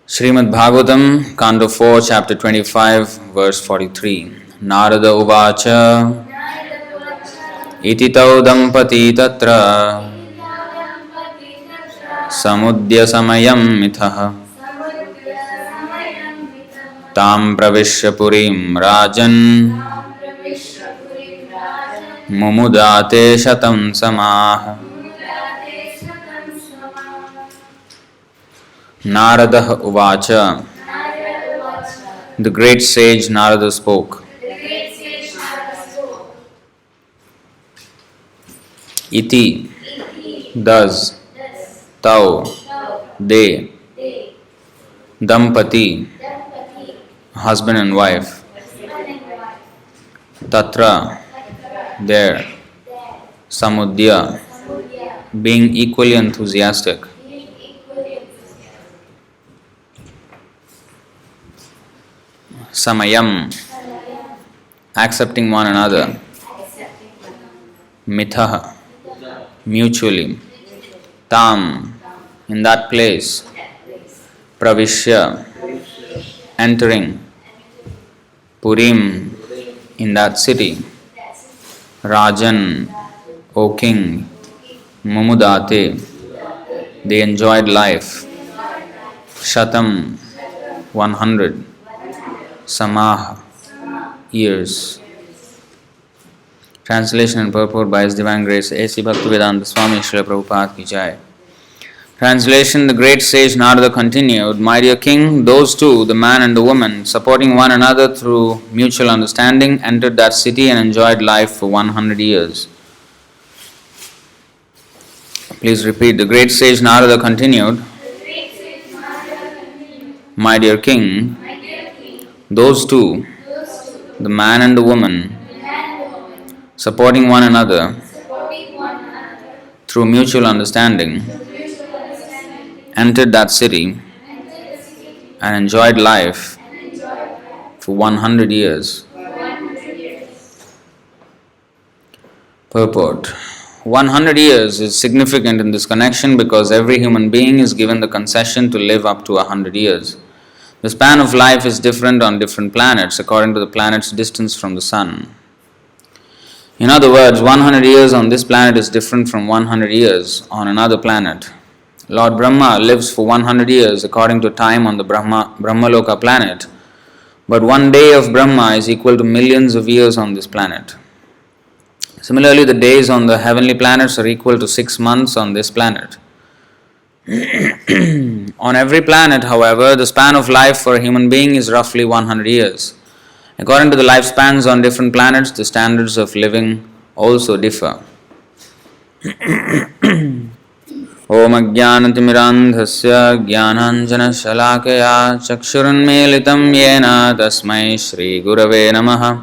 Śrīmad Bhāgavatam, Canto 4, Chapter 25, Verse 43. Narada Uvacha Iti tau dampati tatra samudya samayam mithah tam pravishya purim rajan mumudate shatam samah. Narada Uvacha. The great sage Narada spoke. Iti, thus, tau, they, dampati, husband and wife, tatra, there, samudya, being equally enthusiastic, samayam, accepting one another, mitha, mutually, tam, in that place, pravishya, entering, purim, in that city, rajan, O king, mumudate, they enjoyed life, shatam, 100, samah, years. Translation and purport by His Divine Grace A.C. Bhaktivedanta Swami Srila Prabhupada ki Jaya. Translation. The great sage Narada continued, My dear king, those two, the man and the woman, supporting one another through mutual understanding, entered that city and enjoyed life for 100 years. Please repeat. The great sage Narada continued, My dear king, those two, the man and the woman, supporting one another through mutual understanding, entered that city and enjoyed life for 100 years. Purport. 100 years is significant in this connection because every human being is given the concession to live up to 100 years. The span of life is different on different planets according to the planet's distance from the sun. In other words, 100 years on this planet is different from 100 years on another planet. Lord Brahma lives for 100 years according to time on the Brahmaloka planet, but one day of Brahma is equal to millions of years on this planet. Similarly, the days on the heavenly planets are equal to 6 months on this planet. On every planet, however, the span of life for a human being is roughly 100 years. According to the lifespans on different planets, the standards of living also differ. Om Ajnanatimirandhasya Jnananjana Shalakaya Chakshurunmelitam Yena Tasmai Shri Gurave Namaha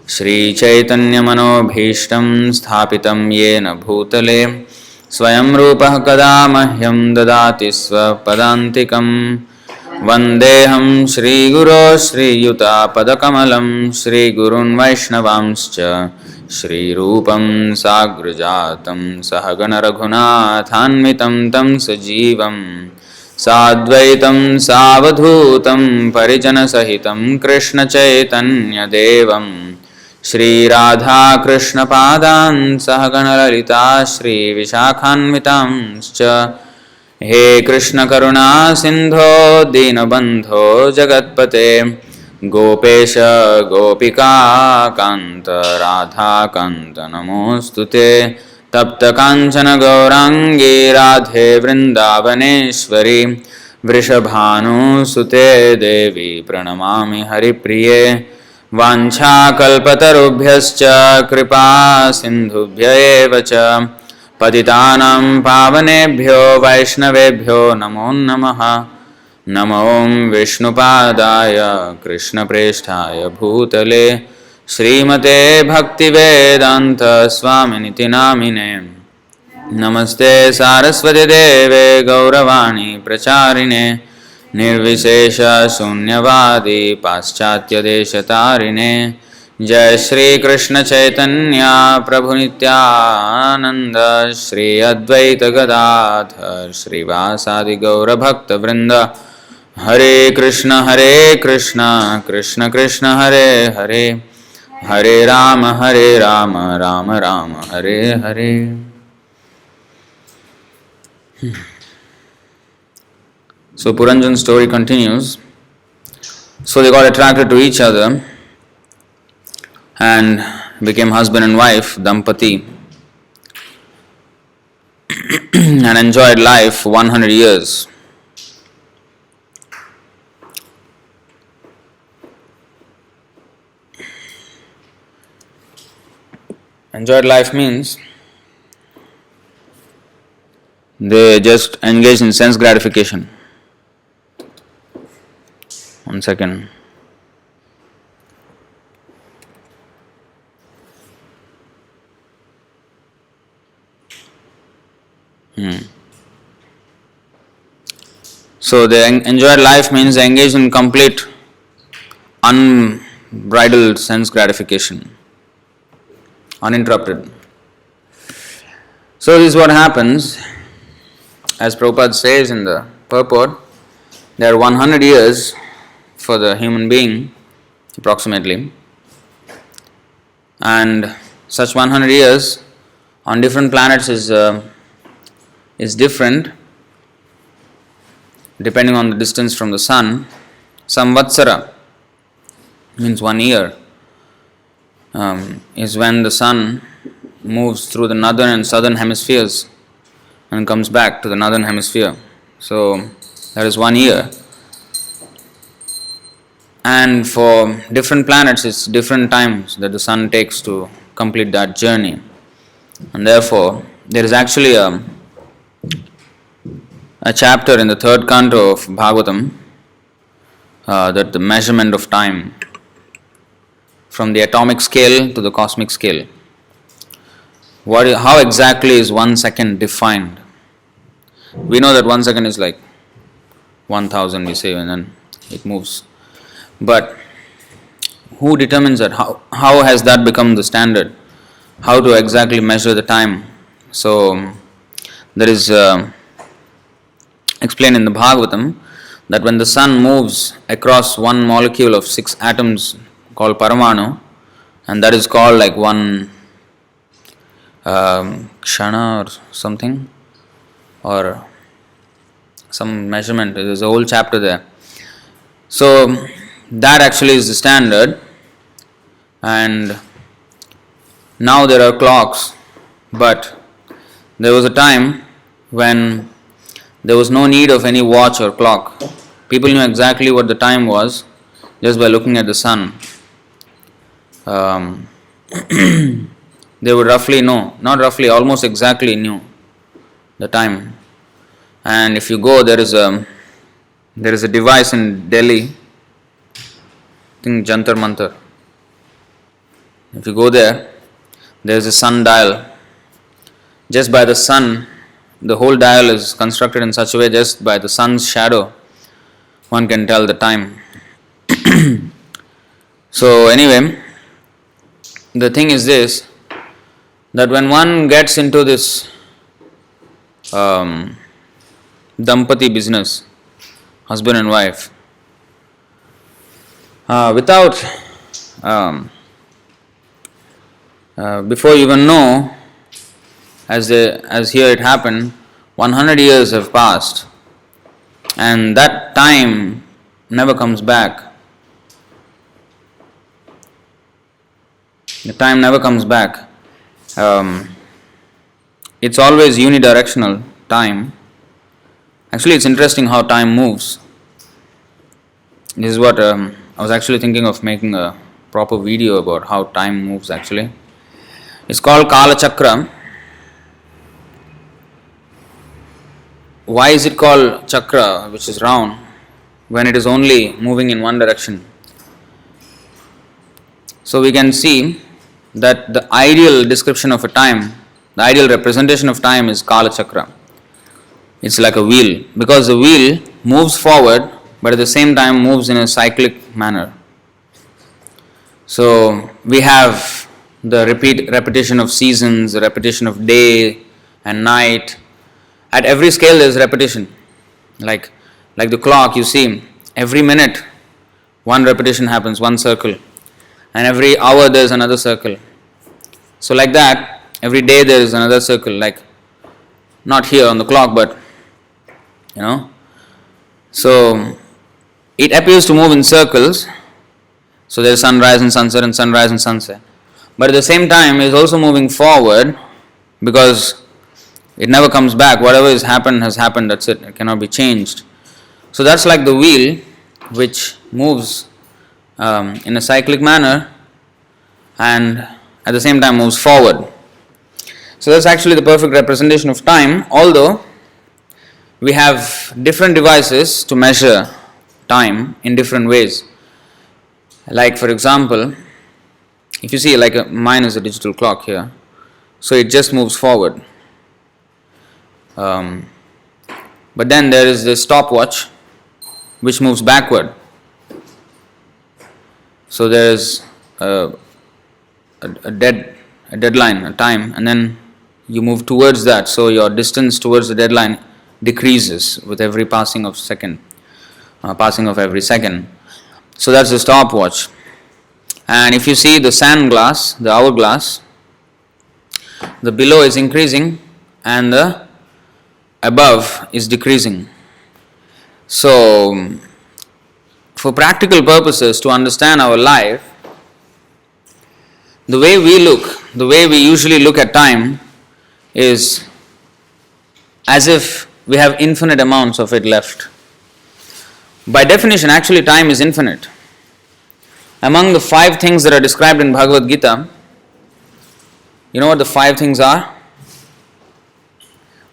Shri Chaitanya Manobhishtam Sthapitam Yena Bhutale Swayam Rupah Kada Mahyam Dadati Swapadantikam Vandeham Shri Guru Shri Yuta Padakamalam Shri Gurun Vaishnavamscha Shri Rupam Sagrajatam Sahagana Raghunathanvitam Tam Sajivam Sadvaitam Savadhutam Parijana Sahitam Krishna Chaitanya Devam Shri Radha Krishna Padan Sahagana Lalita Shri Vishakhanvitamscha He Krishna Karuna Sindho Dinabandho Jagatpate Gopesha Gopika Kanta Radha Kanta Namostute Tapta Kanchana Gaurangi Radhe Vrindavaneshwari Vrishabhanu Sute Devi Pranamami Haripriye Vancha Kalpatarubhyascha Kripa Sindhubhya Evacha Patitanam Pavanebhyo Vaishnavebhyo Namo Namaha Namo Vishnupadaya Krishna Presthaya Bhutale Srimate Bhaktivedanta Swaminiti Namine Namaste Saraswati Deve Gauravani Pracharine Nirvishesha Sunyavadi Paschatya Deshatarine Jai Shri Krishna Chaitanya Prabhu Nityananda Shri Advaita Gadadhar Shri Vasadi Gaura Bhakta Vrinda Hare Krishna, Krishna Krishna, Hare Hare, Hare Rama, Rama Rama, Hare Hare. So Puranjan's story continues. So they got attracted to each other and became husband and wife, Dampati, and enjoyed life for 100 years. Enjoyed life means they just engage in sense gratification. One second. So they enjoyed life means they engaged in complete unbridled sense gratification, uninterrupted. So this is what happens, as Prabhupada says in the purport. There are 100 years for the human being, approximately, and such 100 years on different planets is different depending on the distance from the sun. Samvatsara means 1 year, is when the sun moves through the northern and southern hemispheres and comes back to the northern hemisphere. So that is 1 year. And for different planets, it's different times that the sun takes to complete that journey. And therefore, there is actually a chapter in the third canto of Bhagavatam that the measurement of time from the atomic scale to the cosmic scale. How exactly is 1 second defined? We know that 1 second is like 1000, we say, and then it moves. But who determines that? How has that become the standard? How to exactly measure the time? So there is explained in the Bhagavatam that when the sun moves across one molecule of 6 atoms called Paramanu, and that is called like one kshana or something, or some measurement. There is a whole chapter there. So that actually is the standard, and now there are clocks, but there was a time when there was no need of any watch or clock. People knew exactly what the time was just by looking at the sun. They would roughly know, not roughly, almost exactly knew the time. And if you go, there is a device in Delhi, I think Jantar Mantar. If you go there, there is a sun dial. Just by the sun, the whole dial is constructed in such a way, just by the sun's shadow, one can tell the time. So anyway, the thing is this, that when one gets into this Dampati business, husband and wife, without before you even know, as here it happened, 100 years have passed, and that time never comes back. The time never comes back. It's always unidirectional time. Actually, it's interesting how time moves. This is what I was actually thinking of making a proper video about how time moves actually. It's called Kala Chakra. Why is it called Chakra, which is round, when it is only moving in one direction? So we can see that the ideal description of a time, the ideal representation of time is Kala Chakra. It's like a wheel, because the wheel moves forward but at the same time moves in a cyclic manner. So we have the repetition of seasons, the repetition of day and night. At every scale there is repetition. Like Like the clock, you see, every minute one repetition happens, one circle, and every hour there is another circle. So like that, every day there is another circle, like not here on the clock, but so it appears to move in circles. So there is sunrise and sunset and sunrise and sunset. But at the same time, it is also moving forward because it never comes back. Whatever has happened, that's it. It cannot be changed. So that's like the wheel which moves in a cyclic manner and at the same time moves forward. So that's actually the perfect representation of time, although we have different devices to measure time in different ways. Like for example, if you see mine is a digital clock here, so it just moves forward. But then there is this stopwatch which moves backward. So there is a deadline, a time, and then you move towards that. So your distance towards the deadline decreases with every passing of every second. So that's the stopwatch. And if you see the sand glass, the hourglass, the below is increasing and the above is decreasing. So for practical purposes, to understand our life, the way we usually look at time is as if we have infinite amounts of it left. By definition, actually time is infinite. Among the 5 things that are described in Bhagavad Gita, you know what the 5 things are?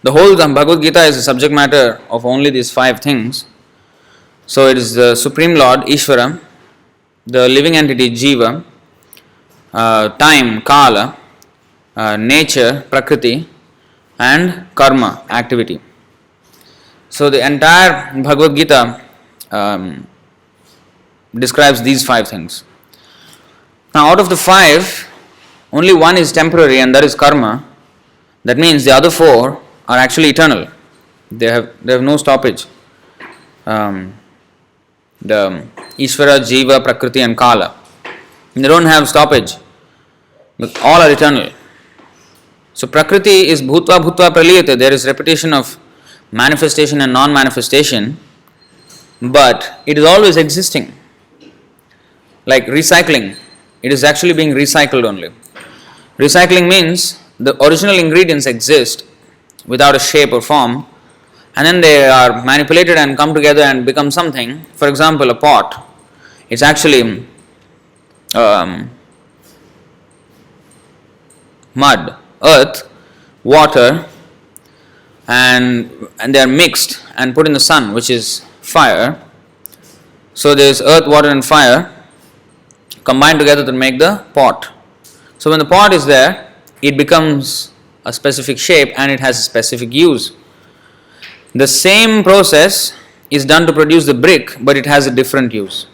The whole Bhagavad Gita is the subject matter of only these 5 things. So it is the Supreme Lord, Ishvara, the living entity, Jiva, time, Kala, nature, Prakriti, and karma, activity. So the entire Bhagavad Gita describes these 5 things. Now out of the 5, only one is temporary, and that is karma. That means the other 4 are actually eternal. They have no stoppage. The Ishvara, Jiva, Prakriti and Kala. They don't have stoppage. But all are eternal. So Prakriti is bhutva bhutva praliyate. There is repetition of manifestation and non-manifestation, but it is always existing. Like recycling, it is actually being recycled only. Recycling means the original ingredients exist without a shape or form, and then they are manipulated and come together and become something. For example, a pot. It's actually mud, earth, water, and they are mixed and put in the sun, which is fire. So there is earth, water and fire combined together to make the pot. So when the pot is there, it becomes a specific shape and it has a specific use. The same process is done to produce the brick, but it has a different use.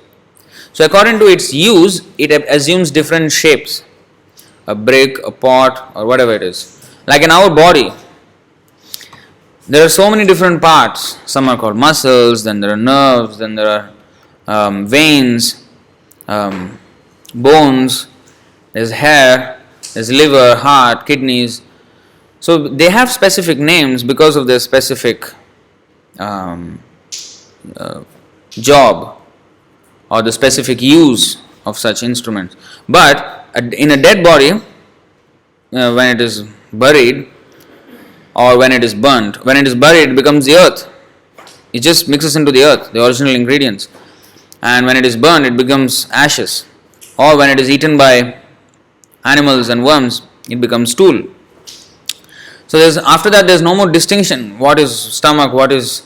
So according to its use, it assumes different shapes. A brick, a pot, or whatever it is. Like in our body, there are so many different parts. Some are called muscles, then there are nerves, then there are veins, bones, there's hair, there's liver, heart, kidneys. So they have specific names because of their specific job or the specific use of such instruments. But in a dead body, when it is buried or when it is burnt, when it is buried, it becomes the earth. It just mixes into the earth, the original ingredients. And when it is burned, it becomes ashes. Or when it is eaten by animals and worms, it becomes stool. So after that, there's no more distinction. What is stomach, what is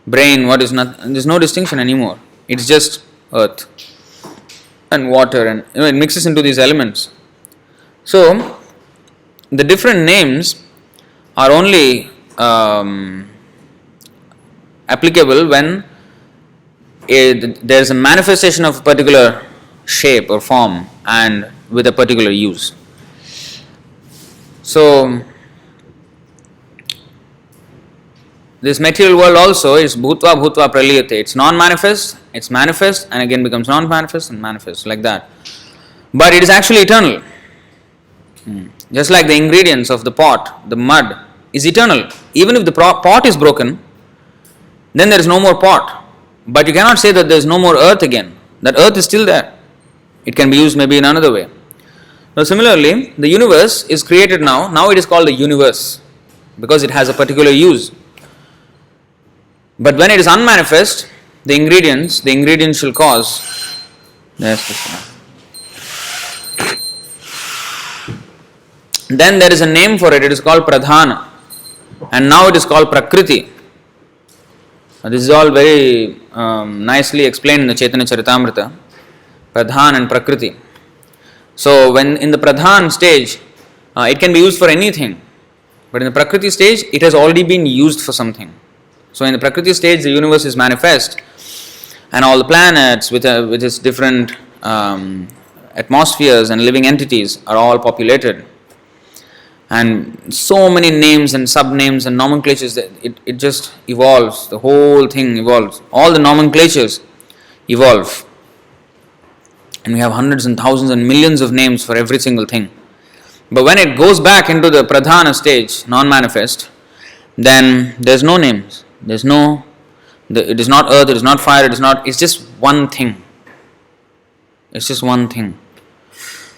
brain, what is not. There's no distinction anymore. It's just earth and water, and it mixes into these elements. So the different names are only applicable when there is a manifestation of a particular shape or form and with a particular use. So this material world also is bhutva bhutva praliyate. It's non-manifest, it's manifest, and again becomes non-manifest and manifest, like that. But it is actually eternal. Just like the ingredients of the pot, the mud is eternal. Even if the pot is broken, then there is no more pot. But you cannot say that there is no more earth again. That earth is still there. It can be used maybe in another way. Now similarly, the universe is created now. Now it is called the universe because it has a particular use. But when it is unmanifest, the ingredients shall cause. Yes, then there is a name for it. It is called pradhana. And now it is called prakriti. This is all very nicely explained in the Chaitanya Charitamrita. Pradhan and prakriti. So when in the pradhan stage, it can be used for anything. But in the prakriti stage, it has already been used for something. So in the prakriti stage, the universe is manifest. And all the planets with its different atmospheres and living entities are all populated. And so many names and sub-names and nomenclatures, it just evolves. The whole thing evolves. All the nomenclatures evolve. And we have hundreds and thousands and millions of names for every single thing. But when it goes back into the pradhana stage, non-manifest, then there's no names. It is not earth, it is not fire, it's just one thing. It's just one thing.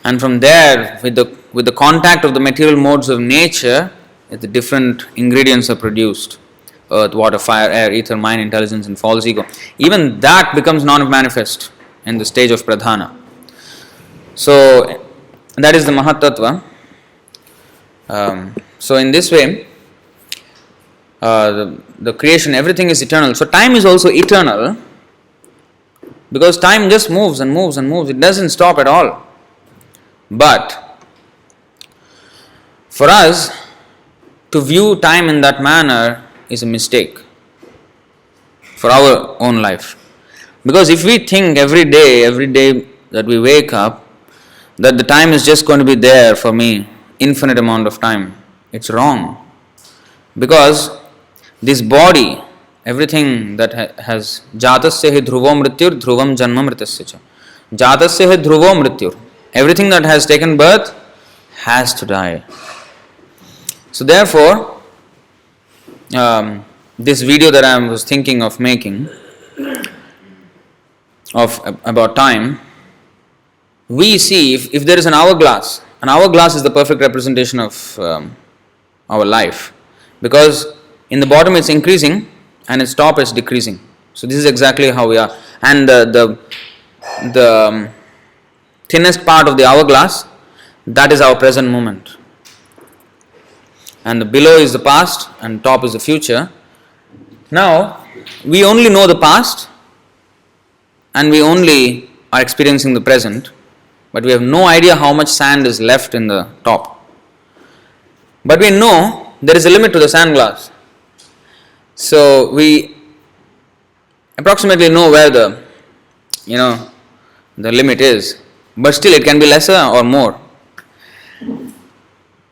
And from there, with the contact of the material modes of nature, the different ingredients are produced. Earth, water, fire, air, ether, mind, intelligence, and false ego. Even that becomes non-manifest in the stage of pradhana. So, that is the Mahatattva. So in this way, the creation, everything is eternal. So time is also eternal because time just moves and moves and moves. It doesn't stop at all. But for us to view time in that manner is a mistake for our own life. Because if we think every day that we wake up, that the time is just going to be there for me, infinite amount of time, it's wrong. Because this body, everything that has jatasya hi dhruvo mrityur dhruvam janma mritasya cha. Jatasya hi dhruvo mrityur. Everything that has taken birth has to die. So therefore, this video that I was thinking of making about time, we see if there is an hourglass is the perfect representation of our life, because in the bottom it's increasing and its top is decreasing. So this is exactly how we are. And the thinnest part of the hourglass, that is our present moment. And the below is the past and top is the future. Now, we only know the past and we only are experiencing the present, but we have no idea how much sand is left in the top. But we know there is a limit to the sand glass. So we approximately know where the limit is. But still it can be lesser or more.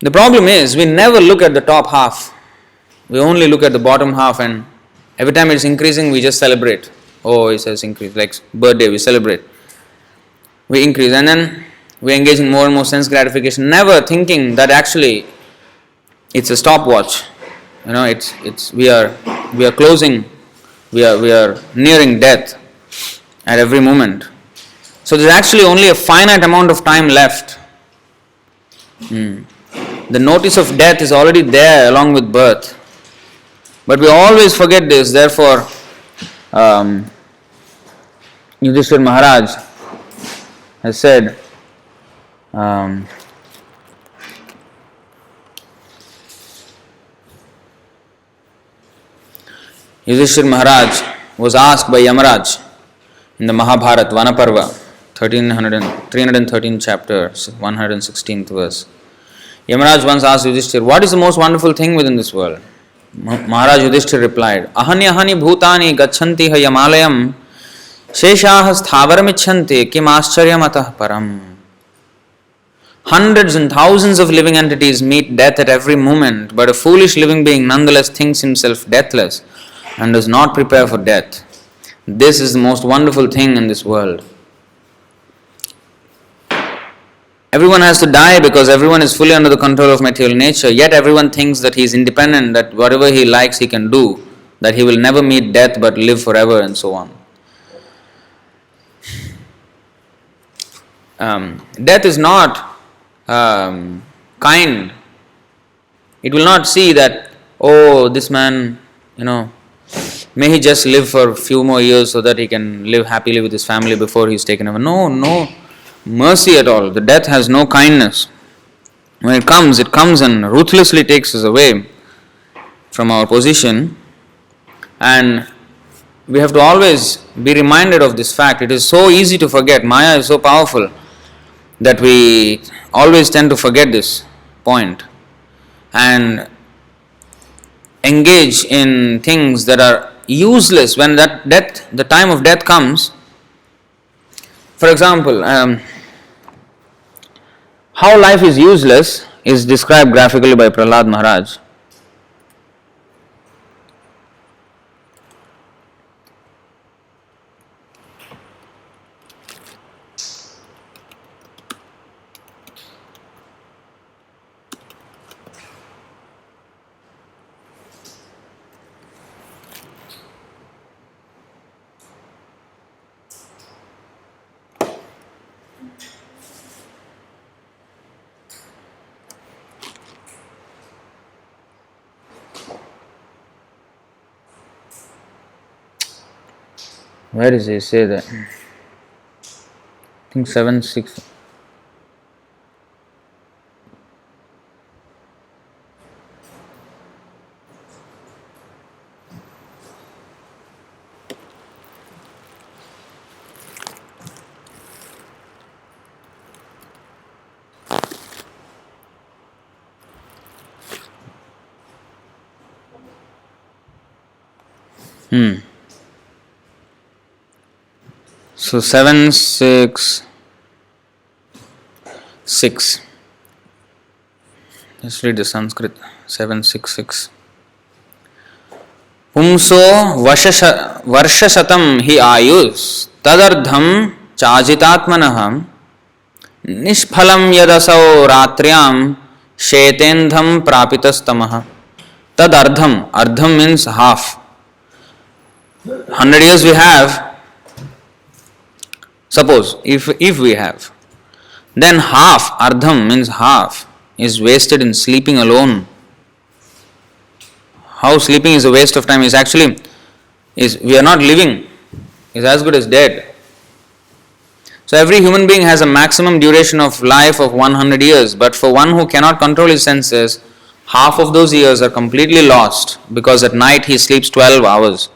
The problem is we never look at the top half. We only look at the bottom half, and every time it's increasing we just celebrate. Oh, it says increase, like birthday we celebrate. We increase and then we engage in more and more sense gratification, never thinking that actually it's a stopwatch. We are closing, we are nearing death at every moment. So there's actually only a finite amount of time left. The notice of death is already there along with birth. But we always forget this. Therefore, Yudhishthira Maharaj has said, Yudhishthira Maharaj was asked by Yamaraj in the Mahabharata Vanaparva, 313 chapter, 116th verse. Yamaraj once asked Yudhishthira, what is the most wonderful thing within this world? Maharaj Yudhishthira replied, Ahanyahani bhutani gachanti ha yamalayam sheshah sthavaram ichhanti kim ascharyamatah param. Hundreds and thousands of living entities meet death at every moment, but a foolish living being nonetheless thinks himself deathless and does not prepare for death. This is the most wonderful thing in this world. Everyone has to die because everyone is fully under the control of material nature, yet everyone thinks that he is independent, that whatever he likes he can do, that he will never meet death but live forever, and so on. Death is not kind. It will not see that, oh, this man, may he just live for a few more years so that he can live happily with his family before he is taken away. No mercy at all. The death has no kindness. When it comes and ruthlessly takes us away from our position, and we have to always be reminded of this fact. It is so easy to forget. Maya is so powerful that we always tend to forget this point and engage in things that are useless when the time of death comes. For example, how life is useless is described graphically by Prahlad Maharaj. Where does he say that? I think 7-6. So 7-6-6. Let's read the Sanskrit. 7-6-6. Pumso varshasatam hi ayus tadardham chajitatmanaham nishphalam yadasau ratriam shetendham prapitastamah. Ardham means half. 100 years we have. Suppose, if we have, then half, ardham means half, is wasted in sleeping alone. How sleeping is a waste of time we are not living, is as good as dead. So every human being has a maximum duration of life of 100 years, but for one who cannot control his senses, half of those years are completely lost because at night he sleeps 12 hours,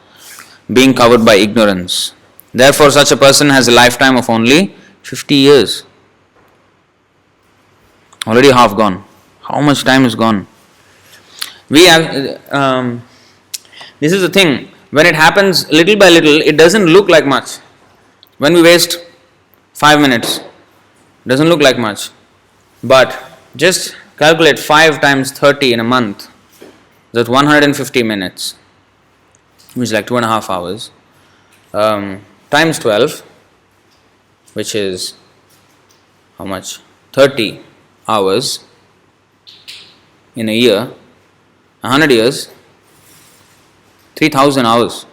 being covered by ignorance. Therefore, such a person has a lifetime of only 50 years. Already half gone. How much time is gone? We have. This is the thing. When it happens little by little, it doesn't look like much. When we waste 5 minutes, it doesn't look like much. But just calculate 5 times 30 in a month. That's 150 minutes, which is like 2.5 hours. Times 12, which is how much? 30 hours in a year. 100 years, 3,000 hours.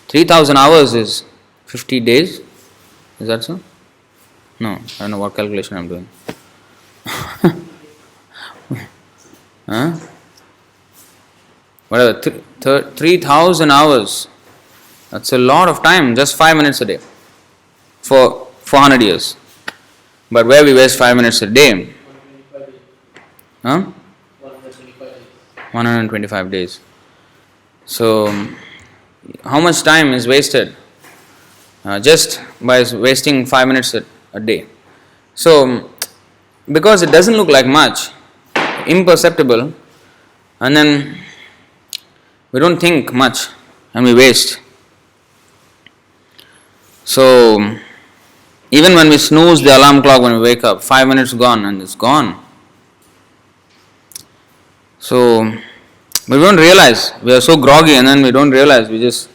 3,000 hours is 50 days. Is that so? No, I don't know what calculation I'm doing. Huh? Whatever, 3,000 hours. That's a lot of time, just 5 minutes a day for 400 years. But where we waste 5 minutes a day? 125 days. So, how much time is wasted just by wasting 5 minutes a day? So, because it doesn't look like much, imperceptible, and then we don't think much and we waste. So, Even when we snooze the alarm clock when we wake up, 5 minutes gone and it's gone. So, we don't realize. We are so groggy and then we don't realize. We just,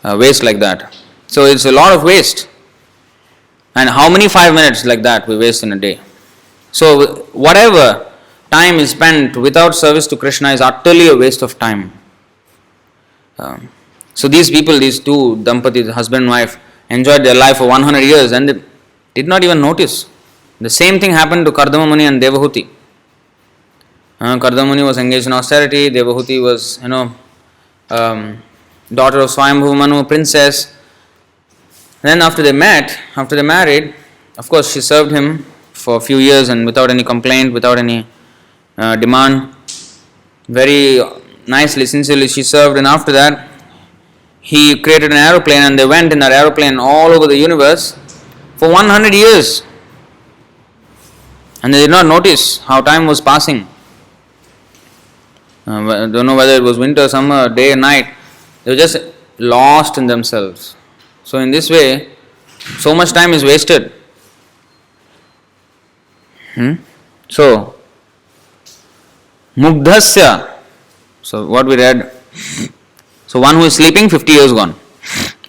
waste like that. So, it's a lot of waste. And how many 5 minutes like that we waste in a day? So, whatever time is spent without service to Krishna is utterly a waste of time. So, these people, these two Dampatis, husband and wife, enjoyed their life for 100 years and they did not even notice. The same thing happened to Kardama Muni and Devahuti. Kardama Muni was engaged in austerity, Devahuti was, daughter of Swayambhu Manu, princess. Then after they married, of course she served him for a few years and without any complaint, without any demand. Very nicely, sincerely she served, and after that he created an aeroplane and they went in that aeroplane all over the universe for 100 years. And they did not notice how time was passing. I don't know whether it was winter, summer, day, night. They were just lost in themselves. So in this way, so much time is wasted. So, Mugdhasya. So what we read. So one who is sleeping, 50 years gone.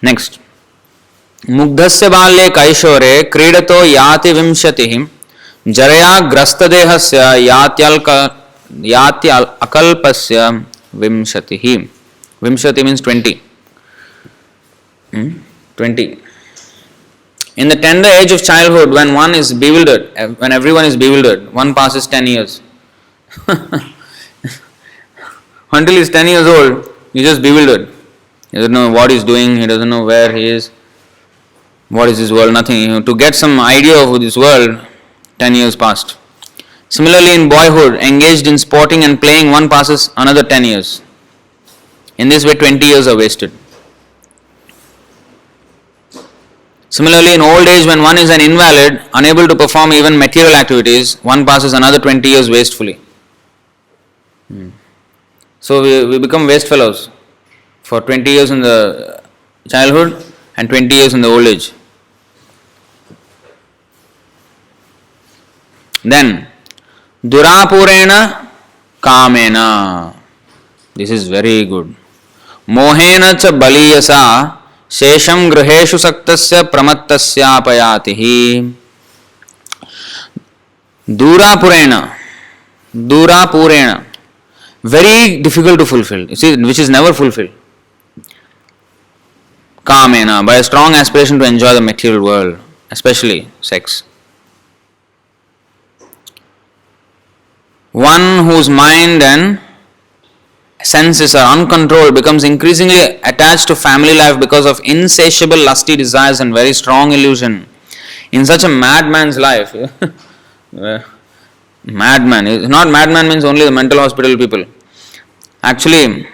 Next. Mugdhasya balye kaishore kridato yati vimshatihi jaraya grastadehasya yati akalpasya vimshatihi. Vimshati means 20. 20. In the tender age of childhood, when one is bewildered, when everyone is bewildered, one passes 10 years. Until he is 10 years old, he is just bewildered. He doesn't know what he is doing, he doesn't know where he is, what is this world, nothing. To get some idea of this world, 10 years passed. Similarly, in boyhood, engaged in sporting and playing, one passes another 10 years. In this way, 20 years are wasted. Similarly, in old age, when one is an invalid, unable to perform even material activities, one passes another 20 years wastefully. So we become waste fellows for 20 years in the childhood and 20 years in the old age. Then, Durapurena Kamena. This is very good. Mohena cha baliyasa Shesham griheshu saktasya pramattasyapayatihi. Durapurena. Very difficult to fulfill. You see, which is never fulfilled. Kamena, by a strong aspiration to enjoy the material world, especially sex. One whose mind and senses are uncontrolled becomes increasingly attached to family life because of insatiable lusty desires and very strong illusion. In such a madman's life, madman, not madman means only the mental hospital people. Actually,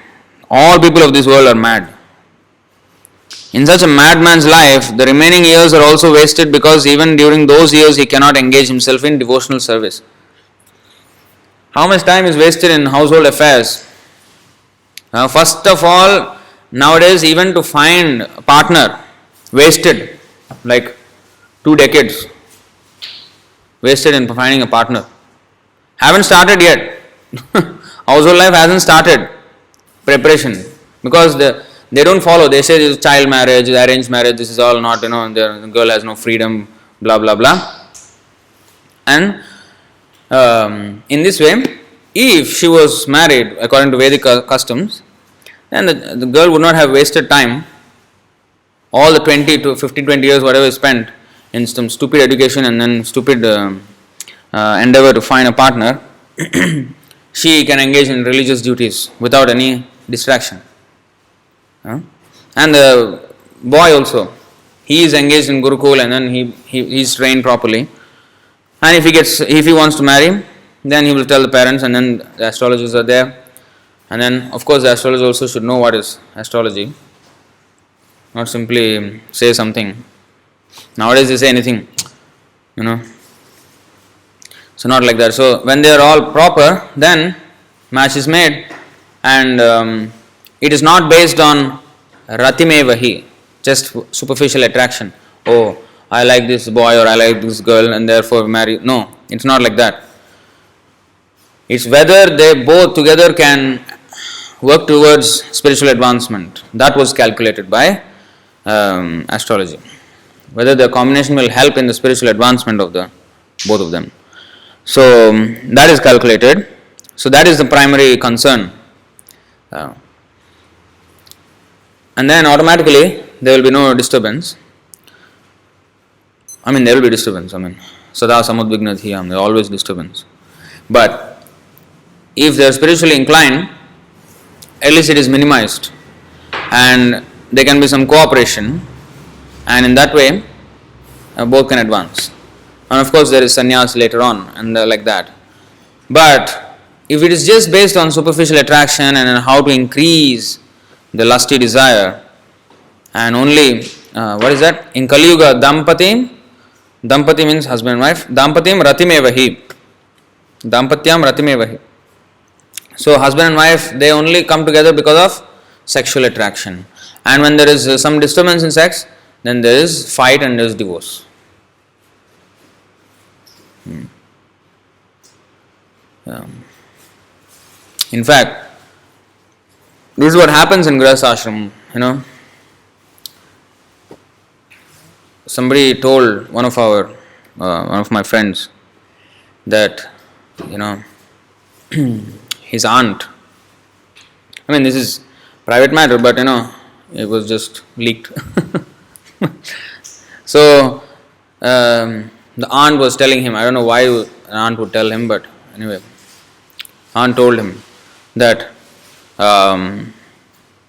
all people of this world are mad. In such a madman's life, the remaining years are also wasted because even during those years he cannot engage himself in devotional service. How much time is wasted in household affairs? First of all, nowadays even to find a partner, wasted like 2 decades. Wasted in finding a partner. Haven't started yet. Household life hasn't started. Preparation. Because they don't follow. They say this is child marriage, arranged marriage, this is all not, the girl has no freedom, blah blah blah. And in this way, if she was married according to Vedic customs, then the girl would not have wasted time, all the 20 to 20 years whatever is spent in some stupid education and then stupid endeavor to find a partner. She can engage in religious duties without any distraction. And the boy also, he is engaged in Gurukul and then he is trained properly. And if he wants to marry, then he will tell the parents, and then the astrologers are there. And then, of course, the astrologer also should know what is astrology, not simply say something. Nowadays they say anything, So not like that. So when they are all proper, then match is made, and it is not based on Ratimevahi. just superficial attraction. Oh, I like this boy or I like this girl and therefore marry. No, it's not like that. It's whether they both together can work towards spiritual advancement. That was calculated by astrology. Whether the combination will help in the spiritual advancement of the both of them. So that is calculated. So that is the primary concern. And then automatically there will be no disturbance. There will be disturbance. Sada samudvignadhiyam, there is always disturbance. But if they are spiritually inclined, at least it is minimized. And there can be some cooperation. And in that way, both can advance. And of course there is sannyas later on and like that. But if it is just based on superficial attraction and how to increase the lusty desire, and only, what is that? In Kali Yuga, Dampati means husband and wife, Dampatim Ratimevahi. Dampatyam Ratimevahi. So husband and wife, they only come together because of sexual attraction. And when there is some disturbance in sex, then there is fight and there is divorce. In fact, this is what happens in Grihastha ashram. Somebody told one of my friends that, his aunt, this is private matter, but it was just leaked. So the aunt was telling him, I don't know why an aunt would tell him, but anyway, aunt told him that,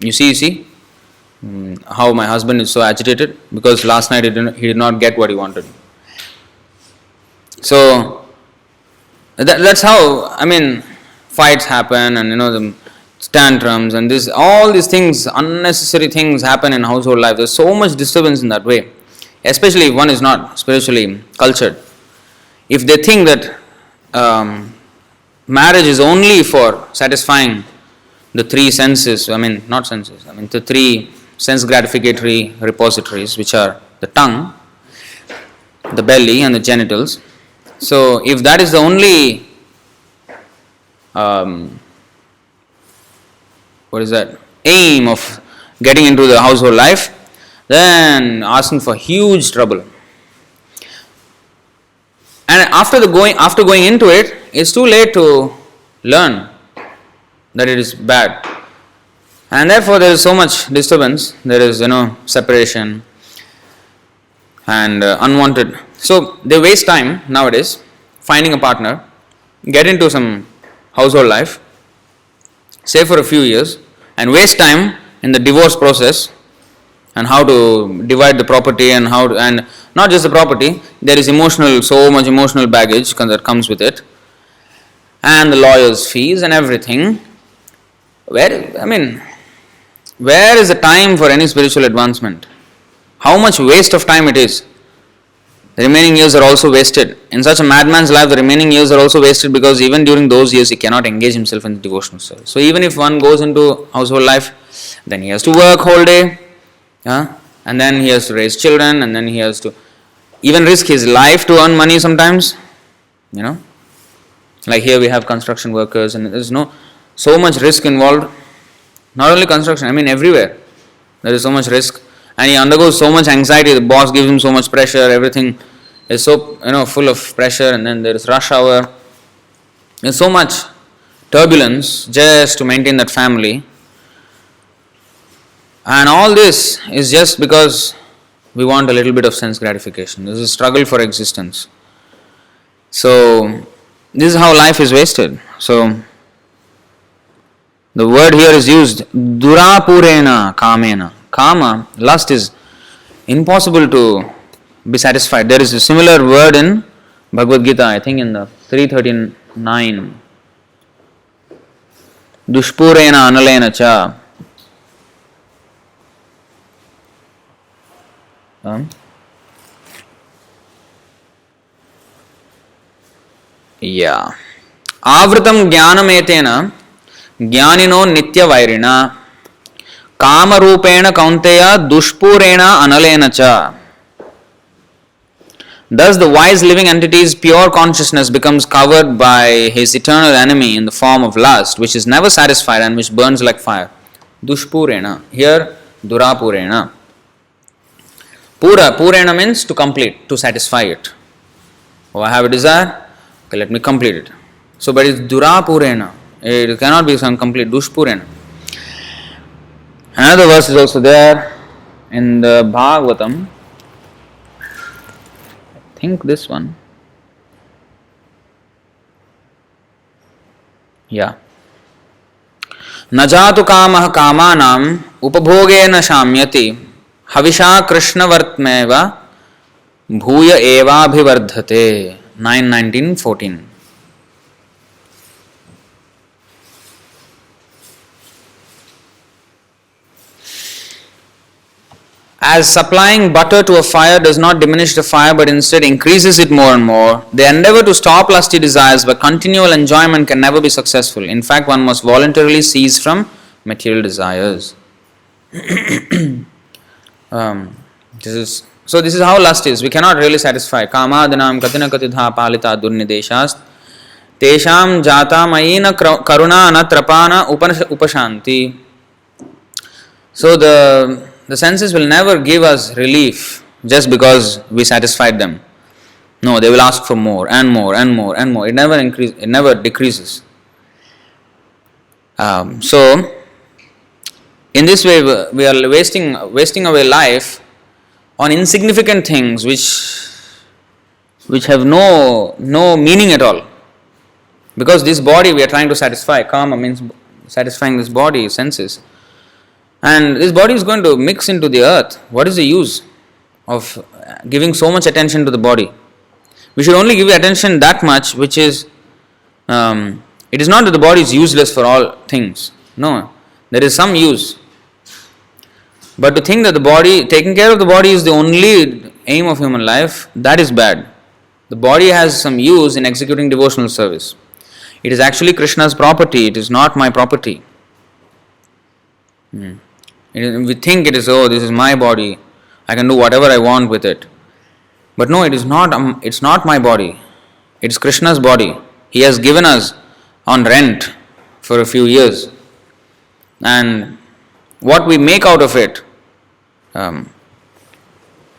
you see, how my husband is so agitated because last night he did not get what he wanted. So that's how fights happen, and the tantrums and all these things, unnecessary things happen in household life. There's so much disturbance in that way, especially if one is not spiritually cultured. If they think that marriage is only for satisfying the three senses, not senses, the three sense gratificatory repositories, which are the tongue, the belly and the genitals. So if that is the only aim of getting into the household life, then asking for huge trouble. And after going into it, it's too late to learn that it is bad. And therefore there is so much disturbance, there is separation and unwanted. So they waste time nowadays finding a partner, get into some household life, say for a few years, and waste time in the divorce process and how to divide the property and not just the property, there is so much emotional baggage that comes with it, and the lawyer's fees and everything. Where is the time for any spiritual advancement? How much waste of time it is. The remaining years are also wasted. In such a madman's life, the remaining years are also wasted because even during those years, he cannot engage himself in the devotional service. So even if one goes into household life, then he has to work whole day, and then he has to raise children, and then he has to even risk his life to earn money sometimes. Like here we have construction workers, and there is so much risk involved. Not only construction, everywhere there is so much risk, and he undergoes so much anxiety. The boss gives him so much pressure. Everything is so full of pressure, and then there is rush hour. There's so much turbulence just to maintain that family, and all this is just because we want a little bit of sense gratification. This is a struggle for existence. So this is how life is wasted. So the word here is used, durapurena kamena. Kama, lust, is impossible to be satisfied. There is a similar word in Bhagavad Gita, I think in the 339. Dushpurena analena cha. Avritam jnanam etena jnanino nitya vairina Kamarupena kaunteya dushpurena analena cha. Thus the wise living entity's pure consciousness becomes covered by his eternal enemy in the form of lust, which is never satisfied and which burns like fire. Dushpurena. Here, durapurena. Purena means to complete, to satisfy it. Oh, I have a desire, okay, let me complete it. So, but it's durapurena. It cannot be some complete, dushpurena. Another verse is also there in the Bhāgavatam. I think this one. Yeah. Najatu kamah kamanam upabhogena shamyati havisha krishnavartmeva bhuya eva bhivardhate. 9:19-14. As supplying butter to a fire does not diminish the fire but instead increases it more and more, the endeavor to stop lusty desires by continual enjoyment can never be successful. In fact, one must voluntarily cease from material desires. This is how lust is. We cannot really satisfy. Kamadhanam katina katidha palita durnideshast tesham jata mayina karuna anatrapana upashanti. So the senses will never give us relief just because we satisfied them. No, they will ask for more and more and more and more. It never decreases. So in this way we are wasting away life on insignificant things which have no meaning at all. Because this body we are trying to satisfy. Kama means satisfying this body, senses. And this body is going to mix into the earth. What is the use of giving so much attention to the body? We should only give attention that much which is, it is not that the body is useless for all things. No, there is some use. But to think that taking care of the body is the only aim of human life, that is bad. The body has some use in executing devotional service. It is actually Krishna's property, it is not my property. We think it is, this is my body, I can do whatever I want with it. But no, it is not. It's not my body. It is Krishna's body. He has given us on rent for a few years, and what we make out of it,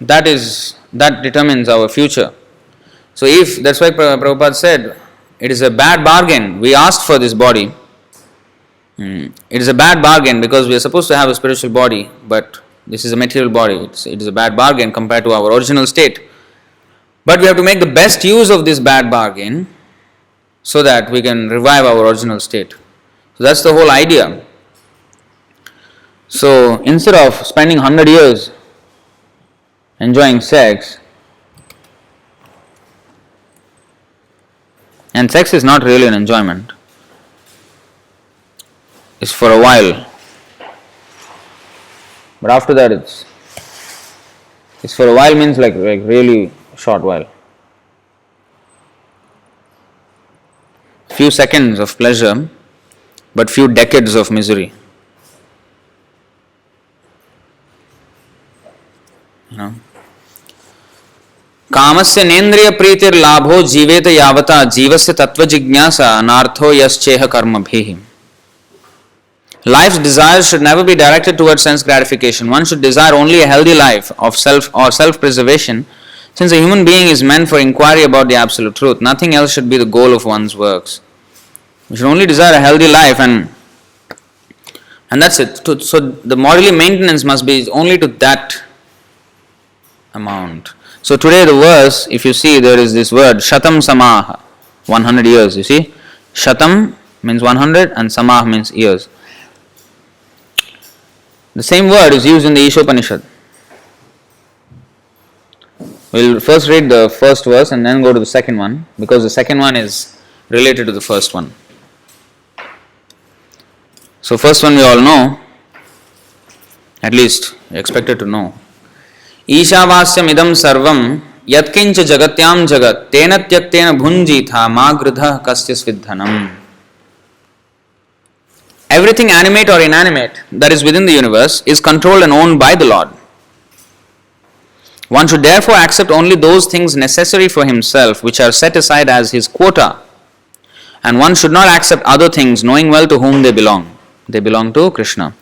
that determines our future. So that's why Prabhupada said, it is a bad bargain. We asked for this body. It is a bad bargain because we are supposed to have a spiritual body, but this is a material body. It is a bad bargain compared to our original state. But we have to make the best use of this bad bargain so that we can revive our original state. So that's the whole idea. So instead of spending 100 years enjoying sex, and sex is not really an enjoyment, it's for a while, but after that it's for a while means like really short while. Few seconds of pleasure, but few decades of misery. कामस्य नेन्द्रिय प्रीतिर लाभो जीवेत यावता जीवस्य तत्व जिज्ञासा अनार्थो यश्चेह कर्मभिः. Life's desires should never be directed towards sense gratification. One should desire only a healthy life of self-preservation, since a human being is meant for inquiry about the absolute truth. Nothing else should be the goal of one's works. We should only desire a healthy life, and that's it. So the morally maintenance must be only to that amount. So today the verse, if you see, there is this word shatam samaha, 100 years. You see, shatam means 100 and samah means years. The same word is used in the Ishopanishad. We'll first read the first verse and then go to the second one, because the second one is related to the first one. So first one we all know, at least expected to know. Ishavasyam idam sarvam yatkincha jagatyam jagat tena tyaktena bhunjitha magridha kasya svidhanam. everything animate or inanimate that is within the universe is controlled and owned by the Lord. One should therefore accept only those things necessary for himself which are set aside as his quota, and one should not accept other things, knowing well to whom they belong. They belong to Krishna.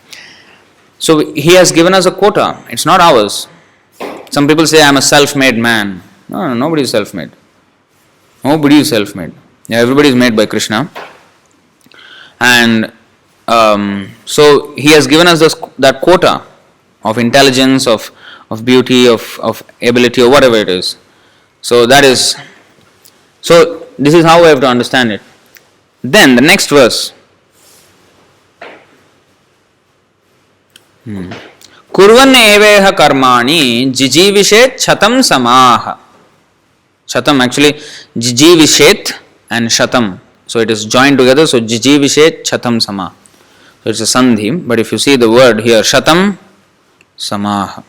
So he has given us a quota, it's not ours. Some people say, I am a self-made man. No, nobody is self-made. Nobody is self-made. Yeah, everybody is made by Krishna. And so he has given us that quota of intelligence, of beauty, of ability, or whatever it is. So this is how we have to understand it. Then the next verse. Kurvan eveha karmani jijivishet chatam samaha. Chatam actually jijivishet and shatam. So it is joined together. So jijivishet chatam sama. So it's a sandhi. But if you see the word here, shatam samaha.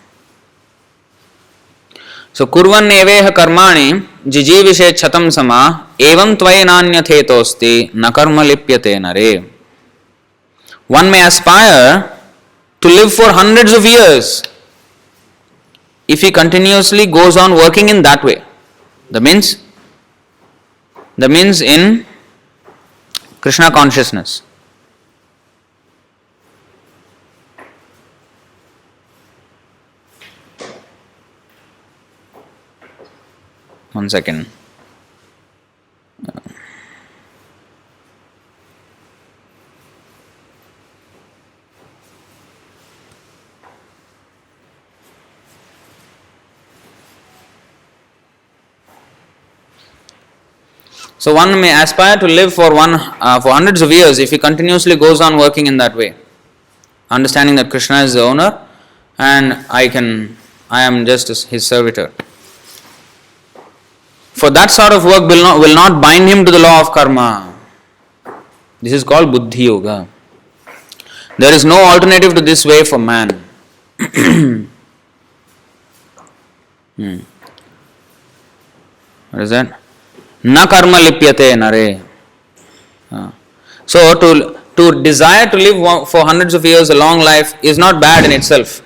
So kurvan eveha karmani jijivishet chatam sama evam tvayananyatetosti na karma lipyate nare. One may aspire to live for hundreds of years if he continuously goes on working in that way. That means in Krishna consciousness. One second. So one may aspire to live for hundreds of years if he continuously goes on working in that way, understanding that Krishna is the owner and I am just his servitor. For that sort of work will not bind him to the law of karma. This is called buddhi yoga. There is no alternative to this way for man. What is that? Na karma lipyate nare. So to desire to live for hundreds of years, a long life, is not bad in itself.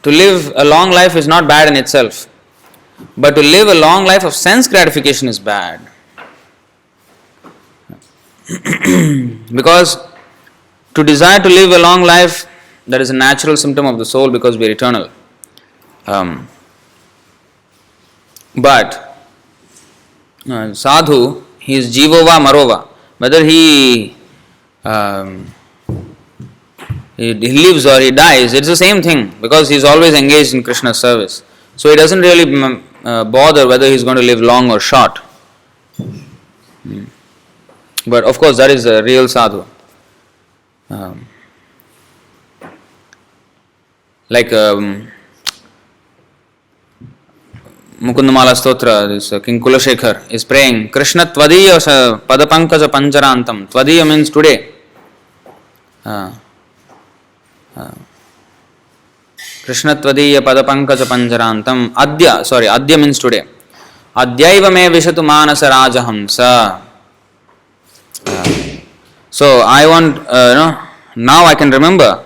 To live a long life is not bad in itself. But to live a long life of sense gratification is bad. Because to desire to live a long life, that is a natural symptom of the soul because we are eternal. But sadhu, he is jivova marova. Whether he lives or he dies, it's the same thing because he is always engaged in Krishna's service. So he doesn't really bother whether he is going to live long or short. But of course, that is a real sadhu. Like Mukundamala Stotra, this King Kulashekar is praying, Krishna Tvadiya Padapankaja Pancharantam. Tvadiya means today. Krishna Tvadiya Padapankaja Pancharantam. Adya means today. Adyaiva me vishatu manasa rajahamsa. So I want, now I can remember.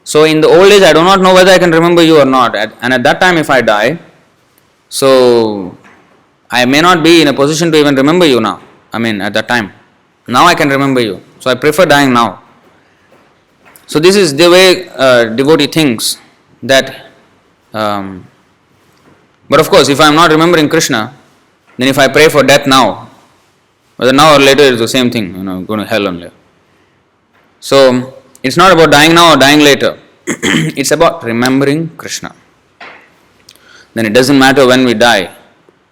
So in the old age I do not know whether I can remember you or not. And at that time if I die, so I may not be in a position to even remember you now. At that time. Now I can remember you. So I prefer dying now. So this is the way devotee thinks that. But of course, if I am not remembering Krishna, then if I pray for death now, whether now or later it's the same thing. Going to hell only. So it's not about dying now or dying later. It's about remembering Krishna. Then it doesn't matter when we die.